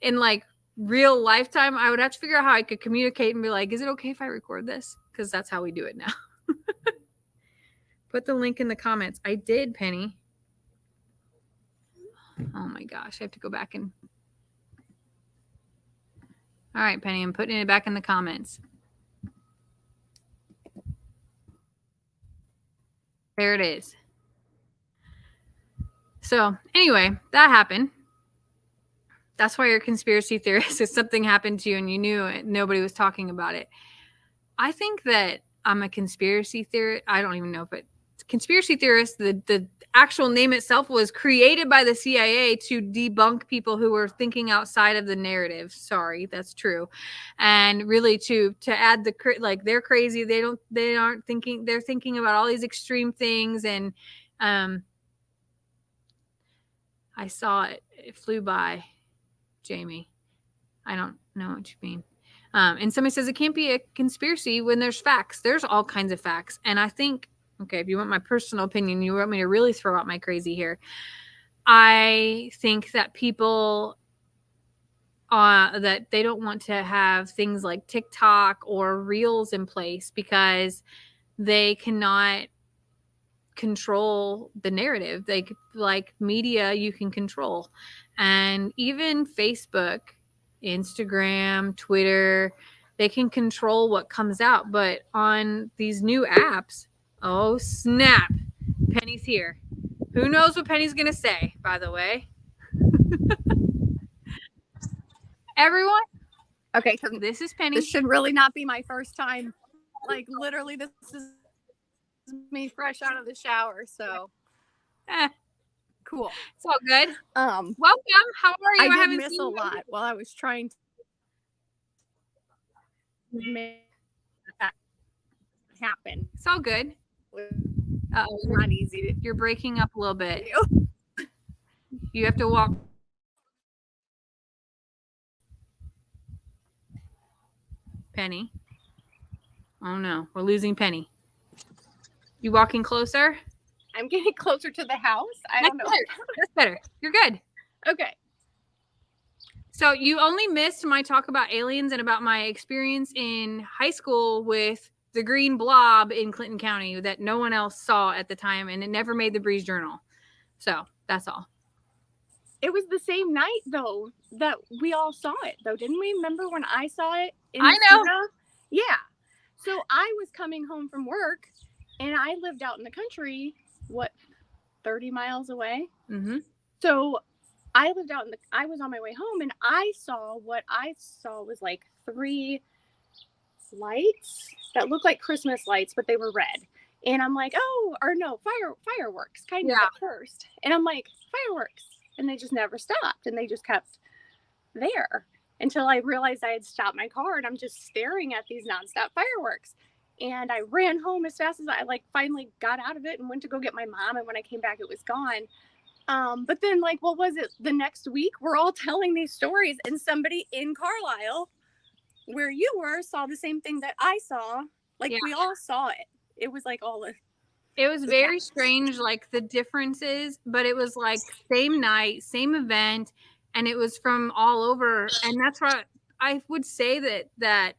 like real lifetime, I would have to figure out how I could communicate and be like, is it okay if I record this? Because that's how we do it now. Put the link in the comments. I did, Penny. Oh my gosh, I have to go back and... All right, Penny, I'm putting it back in the comments. There it is. So anyway, that happened. That's why you're a conspiracy theorist. If something happened to you and you knew it, nobody was talking about it. I think that I'm a conspiracy theorist. I don't even know if it's conspiracy theorist. The actual name itself was created by the CIA to debunk people who were thinking outside of the narrative. Sorry, that's true. And really to add like, they're crazy. They aren't thinking, they're thinking about all these extreme things. And I saw it. It flew by, Jamie. I don't know what you mean. And somebody says it can't be a conspiracy when there's facts. There's all kinds of facts. And I think, okay, if you want my personal opinion, you want me to really throw out my crazy here. I think that people that they don't want to have things like TikTok or Reels in place because they cannot control the narrative. They like media you can control, and even Facebook, Instagram, Twitter, they can control what comes out. But on these new apps, oh snap, Penny's here. Who knows what Penny's gonna say, by the way? Everyone, Okay, this is Penny. This should really not be my first time. Like literally, this is me fresh out of the shower. So cool. It's all good. Welcome. How are you? I haven't miss a lot while I was trying to make that happen. It's all good. It's not easy. You're breaking up a little bit. You have to walk. Penny. Oh no, we're losing Penny. You walking closer? I'm getting closer to the house. I don't know. That's better. You're good. Okay. So you only missed my talk about aliens and about my experience in high school with the green blob in Clinton County that no one else saw at the time, and it never made the Breeze Journal. So that's all. It was the same night though that we all saw it though, didn't we? Remember when I saw it in I know. Mosquito? Yeah. So I was coming home from work and I lived out in the country, 30 miles away? Mm-hmm. So I lived out I was on my way home and I saw what I saw was like 3 lights that looked like Christmas lights, but they were red. And I'm like, fireworks kind of at first. And I'm like, fireworks. And they just never stopped. And they just kept there until I realized I had stopped my car. And I'm just staring at these nonstop fireworks. And I ran home as fast as I finally got out of it and went to go get my mom. And when I came back, it was gone. But then what was it? The next week, we're all telling these stories. And somebody in Carlisle, where you were, saw the same thing that I saw. We all saw it. It was it was very strange, the differences, but it was same night, same event, and it was from all over. And that's why I would say that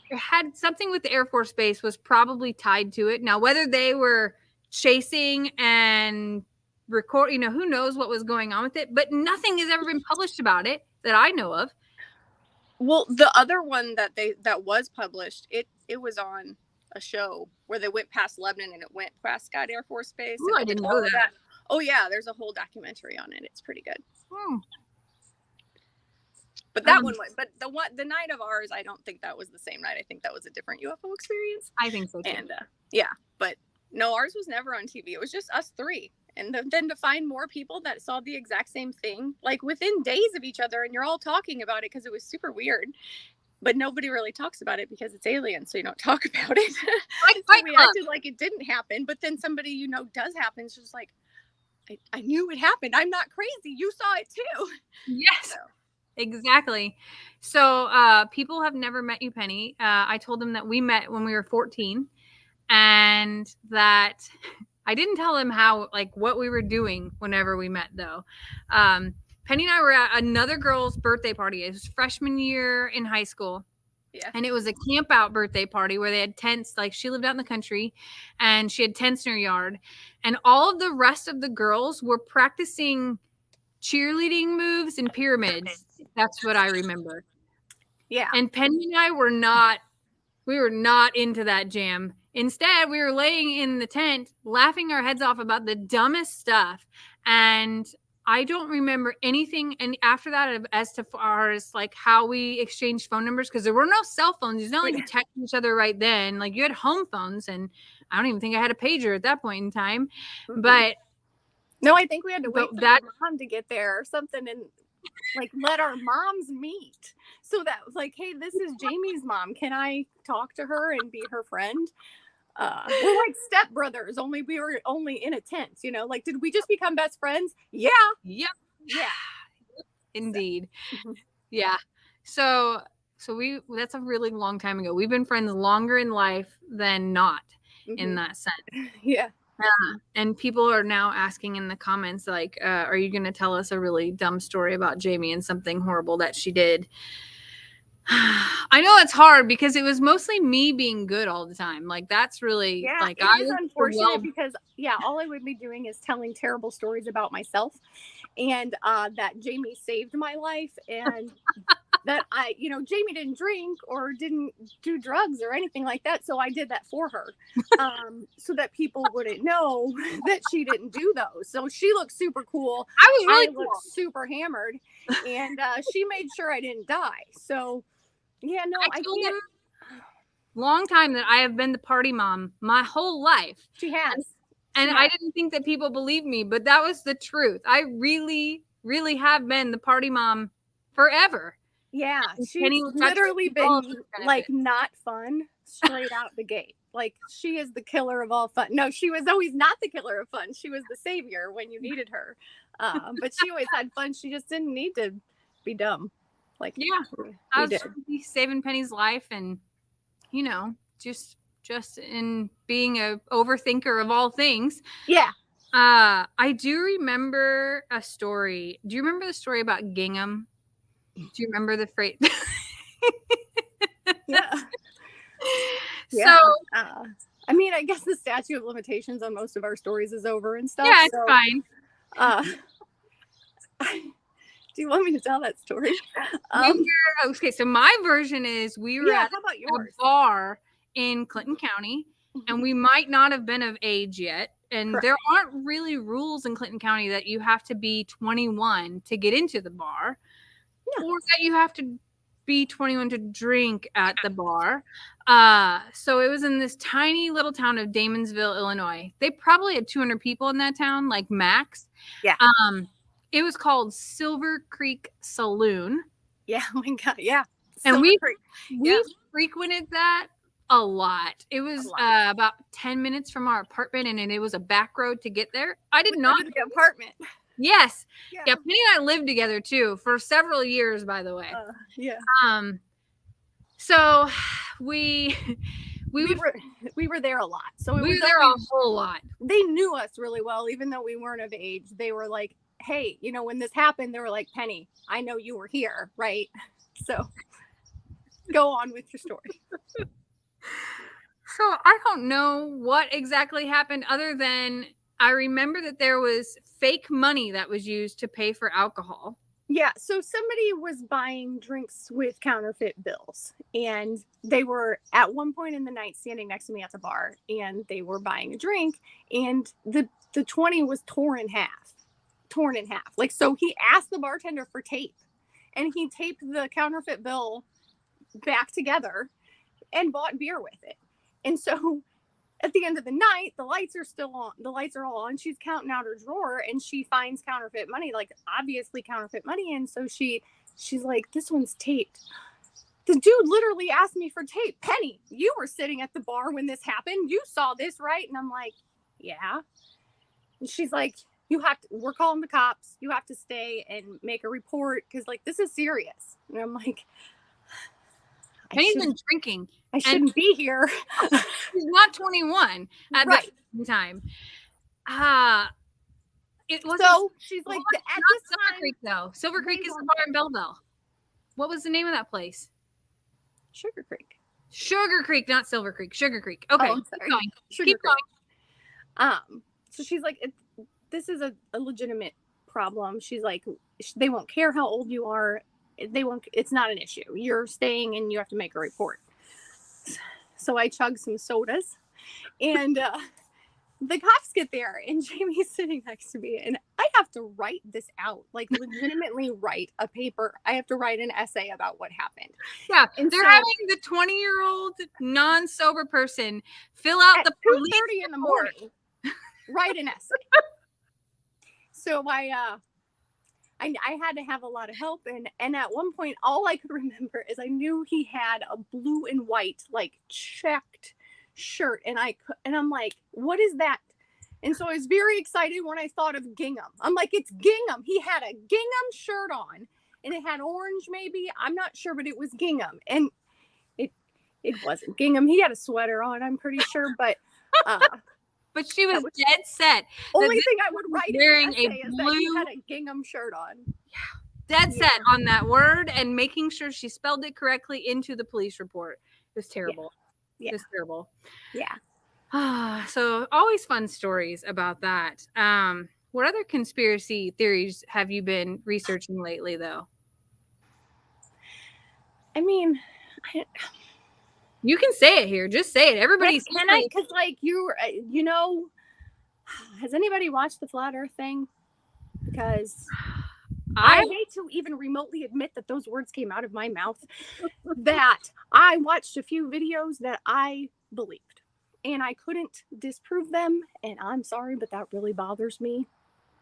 it had something with the Air Force Base was probably tied to it. Now, whether they were chasing and record, who knows what was going on with it, but nothing has ever been published about it that I know of. Well, the other one that was published, it was on a show where they went past Lebanon and it went past Scott Air Force Base. Ooh, I didn't know that. Oh yeah, there's a whole documentary on it. It's pretty good. But that one was, but the night of ours, I don't think that was the same night. I think that was a different UFO experience. I think so too. And but no, ours was never on TV. It was just us 3. And then to find more people that saw the exact same thing, within days of each other, and you're all talking about it because it was super weird. But nobody really talks about it because it's alien, so you don't talk about it. So we acted like it didn't happen, but then somebody does happen. It's just I knew it happened. I'm not crazy. You saw it too. Yes, exactly. So people have never met you, Penny. I told them that we met when we were 14, and that I didn't tell them how what we were doing whenever we met though. Penny and I were at another girl's birthday party. It was freshman year in high school. Yeah. And it was a camp out birthday party where they had tents. She lived out in the country and she had tents in her yard. And all of the rest of the girls were practicing cheerleading moves and pyramids. That's what I remember. Yeah. And Penny and I were not into that jam. Instead, we were laying in the tent, laughing our heads off about the dumbest stuff. And I don't remember anything. And after that, as far as how we exchanged phone numbers, because there were no cell phones. It's not like you text each other right then. You had home phones, and I don't even think I had a pager at that point in time. Mm-hmm. But no, I think we had to wait for that mom to get there or something, and let our moms meet. So that was hey, this is Jamie's mom. Can I talk to her and be her friend? We're like stepbrothers, only we were only in a tent, did we just become best friends? Yeah. Yep. Yeah. Indeed. Yeah. So So that's a really long time ago. We've been friends longer in life than not in that sense. Yeah. And people are now asking in the comments, like, are you going to tell us a really dumb story about Jamie and something horrible that she did? I know it's hard because it was mostly me being good all the time. Like, that's really, like, it is unfortunate because, all I would be doing is telling terrible stories about myself, and that Jamie saved my life, and that Jamie didn't drink or didn't do drugs or anything like that. So I did that for her, so that people wouldn't know that she didn't do those. So she looked super cool. I was really cool. Looked super hammered, and she made sure I didn't die. So yeah, no, I can't. Long time that I have been the party mom my whole life. She has. And I didn't think that people believed me, but that was the truth. I really, really have been the party mom forever. Yeah, she's literally been like not fun straight out the gate. Like, she is the killer of all fun. No, she was always not the killer of fun. She was the savior when you needed her. But she always had fun. She just didn't need to be dumb. Like, I was saving Penny's life, and just in being a overthinker of all things. Yeah. I do remember a story. Do you remember the story about gingham? Do you remember the phrase? Yeah. So, I mean, I guess the statute of limitations on most of our stories is over and stuff. Yeah, it's fine. Do you want me to tell that story? Okay, so my version is we were at how about yours? a bar in Clinton County, and we might not have been of age yet. And there aren't really rules in Clinton County that you have to be 21 to get into the bar, or that you have to be 21 to drink at the bar. So it was in this tiny little town of Damonsville, Illinois. They probably had 200 people in that town, like max. Yeah. It was called Silver Creek Saloon. Yeah, oh my God, yeah. And we frequented that a lot. It was about 10 minutes from our apartment, and it was a back road to get there. I did not the apartment. Yes. Yeah, Penny and I lived together too for several years, by the way. So we were there a lot. So we were there a whole lot. They knew us really well, even though we weren't of age. They were like, hey, when this happened, they were like, Penny, I know you were here, right? So go on with your story. So I don't know what exactly happened, other than I remember that there was fake money that was used to pay for alcohol. Yeah, so somebody was buying drinks with counterfeit bills, and they were at one point in the night standing next to me at the bar, and they were buying a drink, and the 20 was torn in half. Like, so he asked the bartender for tape, and he taped the counterfeit bill back together and bought beer with it. And so at the end of the night, the lights are still on. The lights are all on. She's counting out her drawer, and she finds counterfeit money, like obviously counterfeit money. And so she's like, this one's taped. The dude literally asked me for tape. Penny, you were sitting at the bar when this happened. You saw this, right? And I'm like, yeah. And she's like, we're calling the cops. You have to stay and make a report, because like, this is serious. And I'm like, Penny's been drinking. I shouldn't be here. She's not 21 at the time. It wasn't. So she's like, at this Silver time, Creek though. Silver Creek is the bar in Belleville. What was the name of that place? Sugar Creek. Sugar Creek, not Silver Creek. Sugar Creek. Okay, keep going. So she's like, this is a legitimate problem. She's like, they won't care how old you are. It's not an issue. You're staying and you have to make a report. So I chug some sodas, and the cops get there, and Jamie's sitting next to me, and I have to write this out, like legitimately write a paper. I have to write an essay about what happened. Yeah. And they're having the 20-year-old non-sober person fill out the police 2:30 in the morning, write an essay. So I had to have a lot of help, and at one point all I could remember is I knew he had a blue and white like checked shirt, and I'm like, what is that? And so I was very excited when I thought of gingham. I'm like, it's gingham. He had a gingham shirt on, and it had orange maybe. I'm not sure, but it was gingham. And it wasn't gingham. He had a sweater on, I'm pretty sure, but but she was dead set. Only thing I would write wearing in the essay is that he had a gingham shirt on. Dead set on that word and making sure she spelled it correctly into the police report. It was terrible. Yeah. It was terrible. Yeah. So always fun stories about that. What other conspiracy theories have you been researching lately, though? I mean, you can say it here. Just say it. Everybody's can I? Because like you know, has anybody watched the flat Earth thing? Because I hate to even remotely admit that those words came out of my mouth. That I watched a few videos that I believed, and I couldn't disprove them. And I'm sorry, but that really bothers me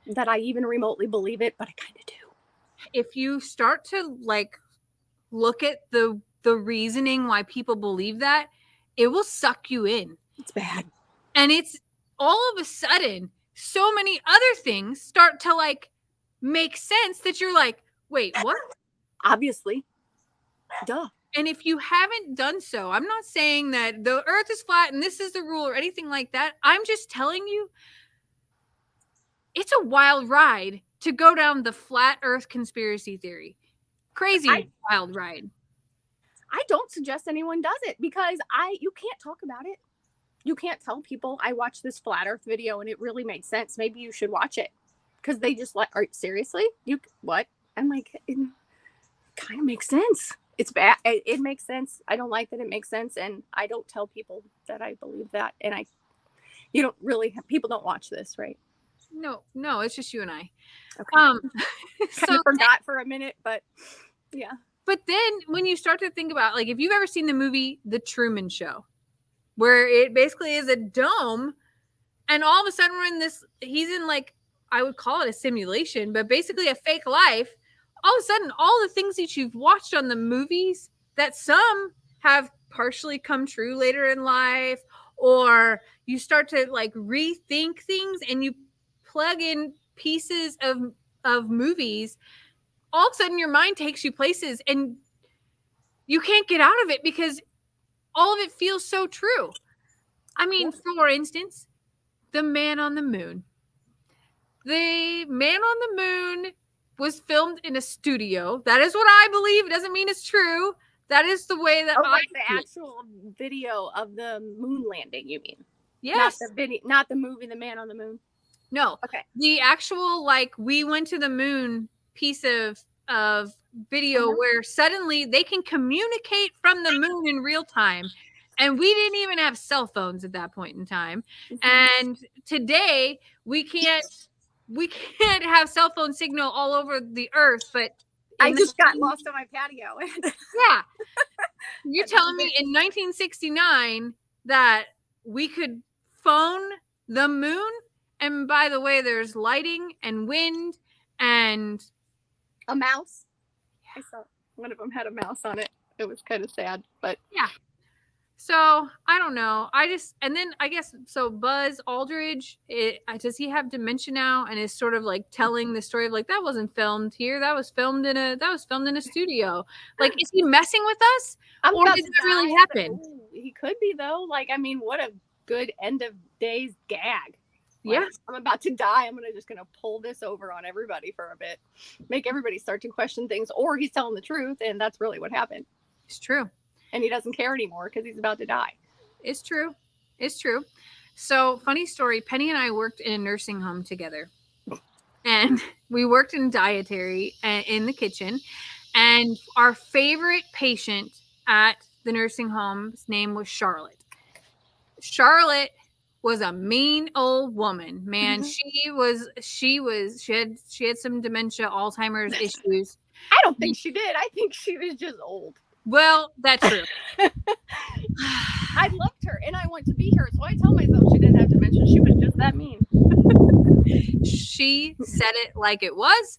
that I even remotely believe it. But I kind of do. If you start to like look at the reasoning why people believe that, it will suck you in. It's bad. And it's all of a sudden so many other things start to like make sense that you're like, wait, what? Obviously. Duh. And if you haven't done so, I'm not saying that the earth is flat and this is the rule or anything like that. I'm just telling you, it's a wild ride to go down the flat earth conspiracy theory. Crazy wild ride. I don't suggest anyone does it because you can't talk about it. You can't tell people I watched this flat earth video and it really made sense. Maybe you should watch it. Because they just like, seriously? What? I'm like, it kind of makes sense. It's bad. It makes sense. I don't like that it makes sense. And I don't tell people that I believe that. And you don't really, people don't watch this, right? No, it's just you and I. Okay. So forgot for a minute, but yeah. But then when you start to think about, like, if you've ever seen the movie The Truman Show, where it basically is a dome and all of a sudden he's in like, I would call it a simulation, but basically a fake life. All of a sudden, all the things that you've watched on the movies that some have partially come true later in life, or you start to like rethink things and you plug in pieces of movies, all of a sudden your mind takes you places and you can't get out of it because all of it feels so true. I mean, for instance, the Man on the Moon. The Man on the Moon was filmed in a studio. That is what I believe. It doesn't mean it's true. That is the way that like the actual video of the moon landing, you mean? Yes. Not the movie The Man on the Moon. No. Okay. The actual, like, we went to the moon piece of video where suddenly they can communicate from the moon in real time. And we didn't even have cell phones at that point in time. And today we can't have cell phone signal all over the earth, but I just got lost on my patio. Yeah. You're telling me in 1969 that we could phone the moon? And by the way, there's lighting and wind and a mouse. I saw one of them had a mouse on it. It was kind of sad, but yeah. So I don't know. And then I guess, so Buzz Aldridge, does he have dementia now and is sort of like telling the story of like, that wasn't filmed here. That was filmed in a studio. Like, is he messing with us? Or did that really happen? He could be though. Like, I mean, what a good end of days gag. Like, yeah. I'm about to die. I'm just going to pull this over on everybody for a bit. Make everybody start to question things, or he's telling the truth. And that's really what happened. It's true. And he doesn't care anymore because he's about to die. It's true. So, funny story. Penny and I worked in a nursing home together. And we worked in dietary in the kitchen. And our favorite patient at the nursing home's name was Charlotte. Charlotte was a mean old woman, man. Mm-hmm. She had some dementia, Alzheimer's issues. I don't think she did. I think she was just old. Well, that's true. I loved her and I want to be her. So I tell myself she didn't have dementia. She was just that mean. She said it like it was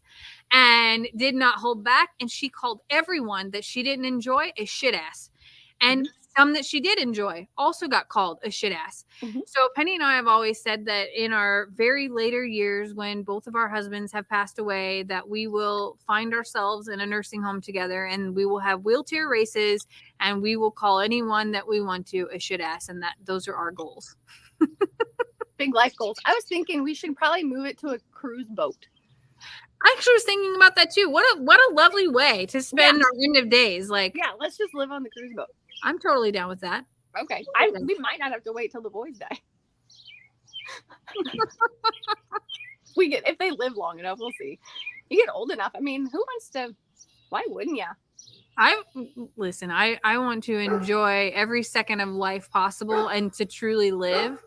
and did not hold back. And she called everyone that she didn't enjoy a shit ass. And some that she did enjoy also got called a shit ass. Mhm. So Penny and I have always said that in our very later years, when both of our husbands have passed away, that we will find ourselves in a nursing home together, and we will have wheelchair races, and we will call anyone that we want to a shit ass, and that those are our goals. Big life goals. I was thinking we should probably move it to a cruise boat. I actually was thinking about that too. What a lovely way to spend our end of days. Like, Yeah, let's just live on the cruise boat. I'm totally down with that. Okay. We might not have to wait till the boys die. If they live long enough, we'll see. You get old enough. I mean, who wants to? Why wouldn't you? I want to enjoy every second of life possible and to truly live.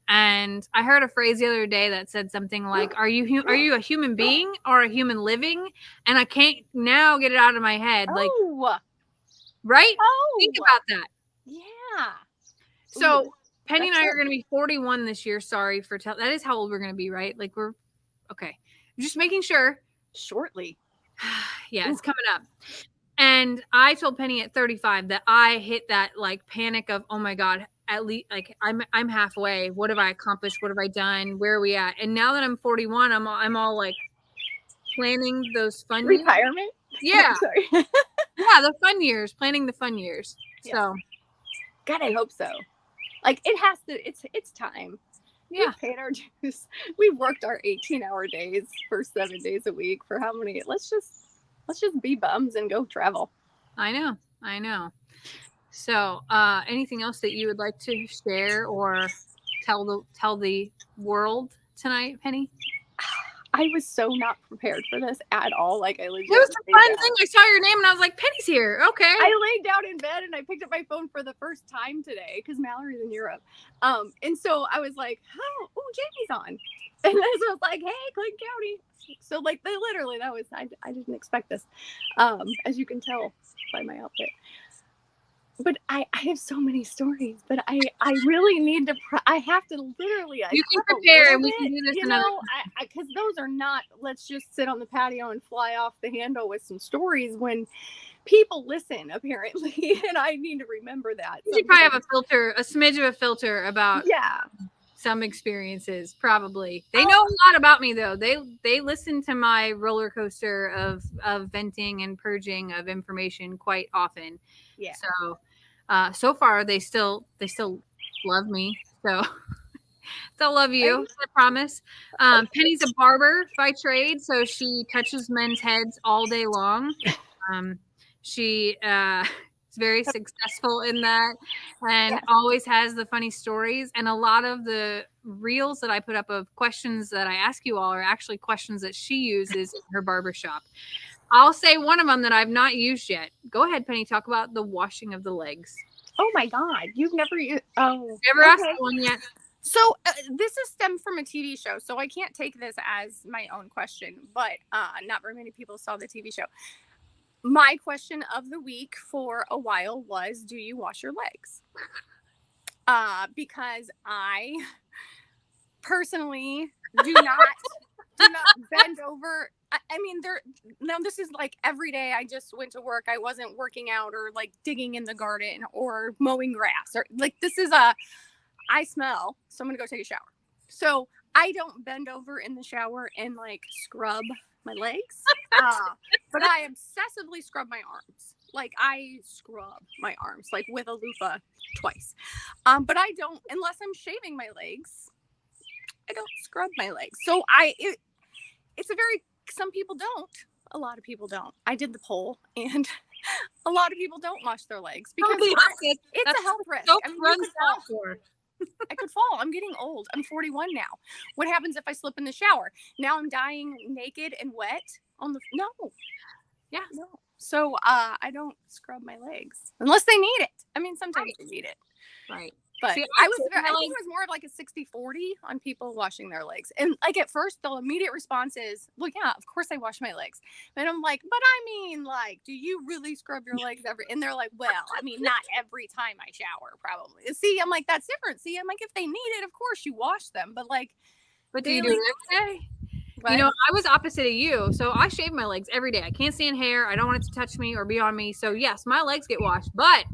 And I heard a phrase the other day that said something like, "Are you a human being or a human living?" And I can't now get it out of my head. Like, right? Think about that. Yeah. So Ooh, Penny and I that's are going to be 41 this year. Sorry for that is how old we're going to be, right? Like we're okay. Just making sure. shortly. Yeah, it's coming up. And I told Penny at 35 that I hit that like panic of, oh my God, at least like I'm halfway. What have I accomplished? What have I done? Where are we at? And now that I'm 41, I'm all like planning those fun retirement. Yeah. Sorry. Yeah, the fun years, planning the fun years. Yeah. So God, I hope so. Like it has to. It's time. yeah. We've paid our dues. We've worked our 18-hour days for 7 days a week for how many? Let's just be bums and go travel. I know. So, anything else that you would like to share or tell the world tonight, Penny? I was so not prepared for this at all. Like I legit. It was a fun thing. I saw your name and I was like, Penny's here. Okay. I laid down in bed and I picked up my phone for the first time today because Mallory's in Europe. And so I was like, oh, Jamie's on. And then so I was like, hey, Clinton County. So like they literally, that was, I didn't expect this, as you can tell by my outfit. But I have so many stories, but I really need to, I have to literally. You can prepare and we can do this another. Because those are not, let's just sit on the patio and fly off the handle with some stories when people listen, apparently. And I need to remember that. You probably have a smidge of a filter about yeah. some experiences, probably. They know a lot about me though. They listen to my roller coaster of venting and purging of information quite often. Yeah. So far they still love me. So they'll love you, I promise. Penny's a barber by trade, so she touches men's heads all day long. She is very successful in that and always has the funny stories. And a lot of the reels that I put up of questions that I ask you all are actually questions that she uses in her barbershop. I'll say one of them that I've not used yet. Go ahead, Penny. Talk about the washing of the legs. Oh my God. You've never used. Oh. Never asked that one yet. So this is stemmed from a TV show. So I can't take this as my own question, but not very many people saw the TV show. My question of the week for a while was, do you wash your legs? Because I personally do not bend over. I mean, now this is like every day I just went to work. I wasn't working out or like digging in the garden or mowing grass or like I smell. So I'm going to go take a shower. So I don't bend over in the shower and like scrub my legs. But I obsessively scrub my arms. Like I scrub my arms like with a loofah twice. But I don't, unless I'm shaving my legs, I don't scrub my legs. So it's some people don't. A lot of people don't. I did the poll and a lot of people don't wash their legs because it's a health risk. I mean, I could fall. I'm getting old. I'm 41 now. What happens if I slip in the shower? Now I'm dying naked and wet on the no. Yeah. No. So I don't scrub my legs unless they need it. I mean, sometimes they need it. Right. But See, I think it was more of like a 60-40 on people washing their legs. And like at first, the immediate response is, well, yeah, of course I wash my legs. And I'm like, but I mean, like, do you really scrub your legs every? And they're like, well, I mean, not every time I shower, probably. See, I'm like, that's different. See, I'm like, if they need it, of course you wash them. But like, do you do it every day? What? You know, I was opposite of you. So I shave my legs every day. I can't stand hair. I don't want it to touch me or be on me. So yes, my legs get washed, but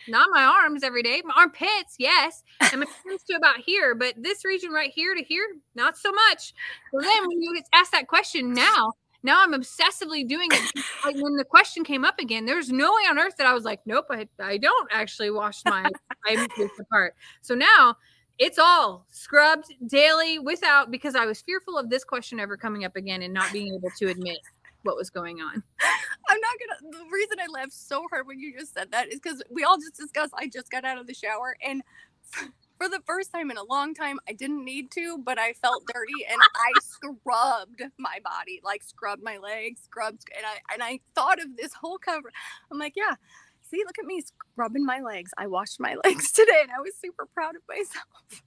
not my arms every day. My armpits, yes, and my chin's to about here, but this region right here to here, not so much. So then when you ask that question now I'm obsessively doing it. Like when the question came up again, there's no way on earth that I was like, nope, I don't actually wash my part. So now it's all scrubbed daily because I was fearful of this question ever coming up again and not being able to admit what was going on. The reason I laughed so hard when you just said that is because we all just discussed, I just got out of the shower, and for the first time in a long time, I didn't need to, but I felt dirty, and I scrubbed my body, like scrubbed my legs, and I thought of this whole cover. I'm like, yeah, see, look at me scrubbing my legs. I washed my legs today, and I was super proud of myself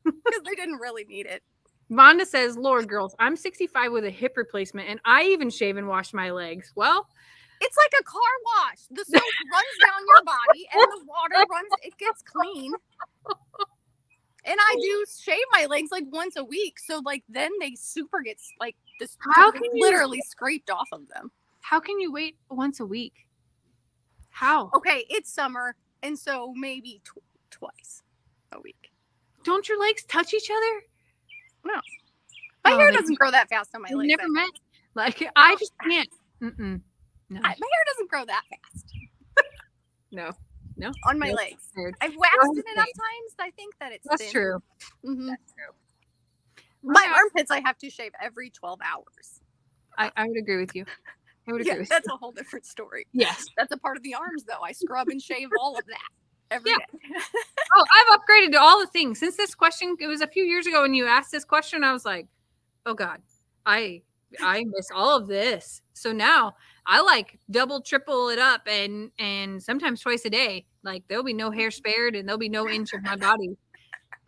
because they didn't really need it. Vonda says, Lord, girls, I'm 65 with a hip replacement, and I even shave and wash my legs. Well, it's like a car wash. The soap runs down your body, and the water it gets clean. And I do shave my legs like once a week. So like then they super gets like this literally scraped off of them. How can you wait once a week? How? Okay, it's summer. And so maybe twice a week. Don't your legs touch each other? No. My hair doesn't grow that fast on my legs. Never met. Like, I just can't. No. My hair doesn't grow that fast. No. On my legs. I've waxed it enough times. I think that it's That's thin. true. Mm-hmm. That's true. My armpits, I have to shave every 12 hours. I would agree with you. That's a whole different story. Yes. That's a part of the arms, though. I scrub and shave all of that every day. Oh, I've upgraded to all the things. Since this question, it was a few years ago when you asked this question, I was like, oh, God, I miss all of this. So now I like double, triple it up and sometimes twice a day. Like there'll be no hair spared and there'll be no inch of my body.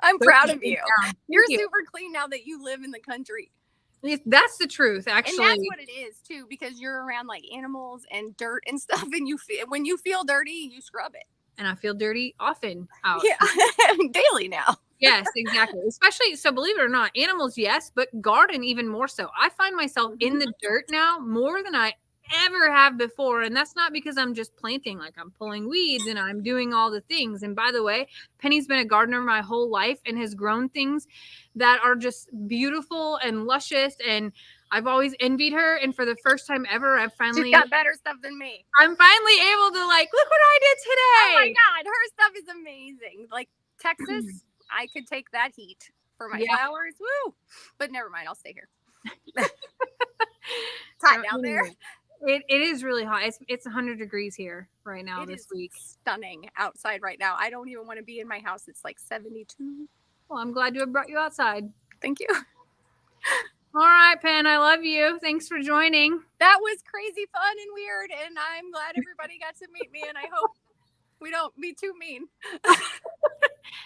I'm proud of you. You're super clean now that you live in the country. That's the truth, actually. And that's what it is too, because you're around like animals and dirt and stuff, and when you feel dirty, you scrub it. And I feel dirty often out. Yeah, daily now. Yes, exactly. Especially, so believe it or not, animals, yes, but garden even more so. I find myself in the dirt now more than I ever have before. And that's not because I'm just planting, like I'm pulling weeds and I'm doing all the things. And by the way, Penny's been a gardener my whole life and has grown things that are just beautiful and luscious. And I've always envied her. And for the first time ever, She's got better stuff than me. I'm finally able to like, look what I did today. Oh my God, her stuff is amazing. Like Texas, I could take that heat for my flowers. Woo! But never mind, I'll stay here. It's hot down there. It is really hot. It's 100 degrees here right now this week. Stunning outside right now. I don't even want to be in my house. It's like 72. Well, I'm glad to have brought you outside. Thank you. All right, Pen, I love you. Thanks for joining. That was crazy fun and weird, and I'm glad everybody got to meet me, and I hope we don't be too mean.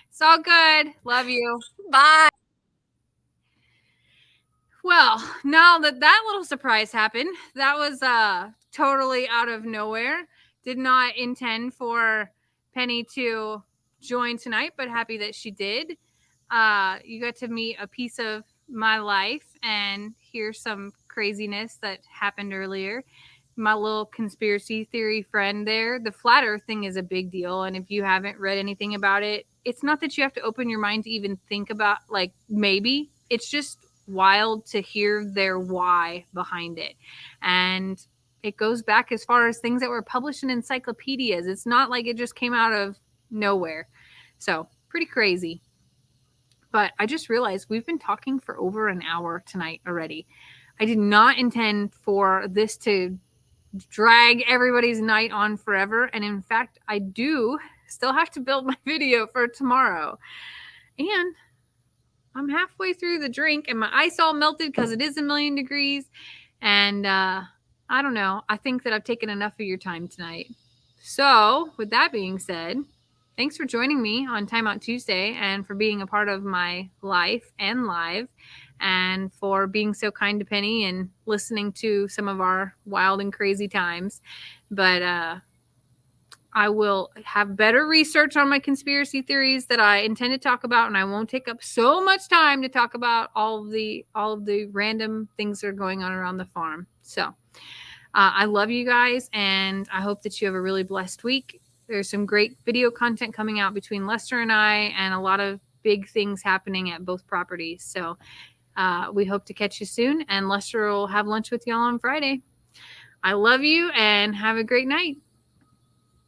It's all good. Love you. Bye. Well, now that little surprise happened, that was totally out of nowhere. Did not intend for Penny to join tonight, but happy that she did. You got to meet a piece of my life and hear some craziness that happened earlier. My little conspiracy theory friend there, the flat earth thing is a big deal. And if you haven't read anything about it, it's not that you have to open your mind to even think about, like, maybe. It's just wild to hear their why behind it. And it goes back as far as things that were published in encyclopedias. It's not like it just came out of nowhere. So pretty crazy. But I just realized we've been talking for over an hour tonight already. I did not intend for this to drag everybody's night on forever. And in fact, I do still have to build my video for tomorrow. And I'm halfway through the drink and my ice all melted because it is 1,000,000 degrees. And I don't know. I think that I've taken enough of your time tonight. So with that being said, thanks for joining me on Timeout Tuesday and for being a part of my life and live and for being so kind to Penny and listening to some of our wild and crazy times. But I will have better research on my conspiracy theories that I intend to talk about, and I won't take up so much time to talk about all of the random things that are going on around the farm. So I love you guys, and I hope that you have a really blessed week. There's some great video content coming out between Lester and I, and a lot of big things happening at both properties. So we hope to catch you soon, and Lester will have lunch with y'all on Friday. I love you and have a great night.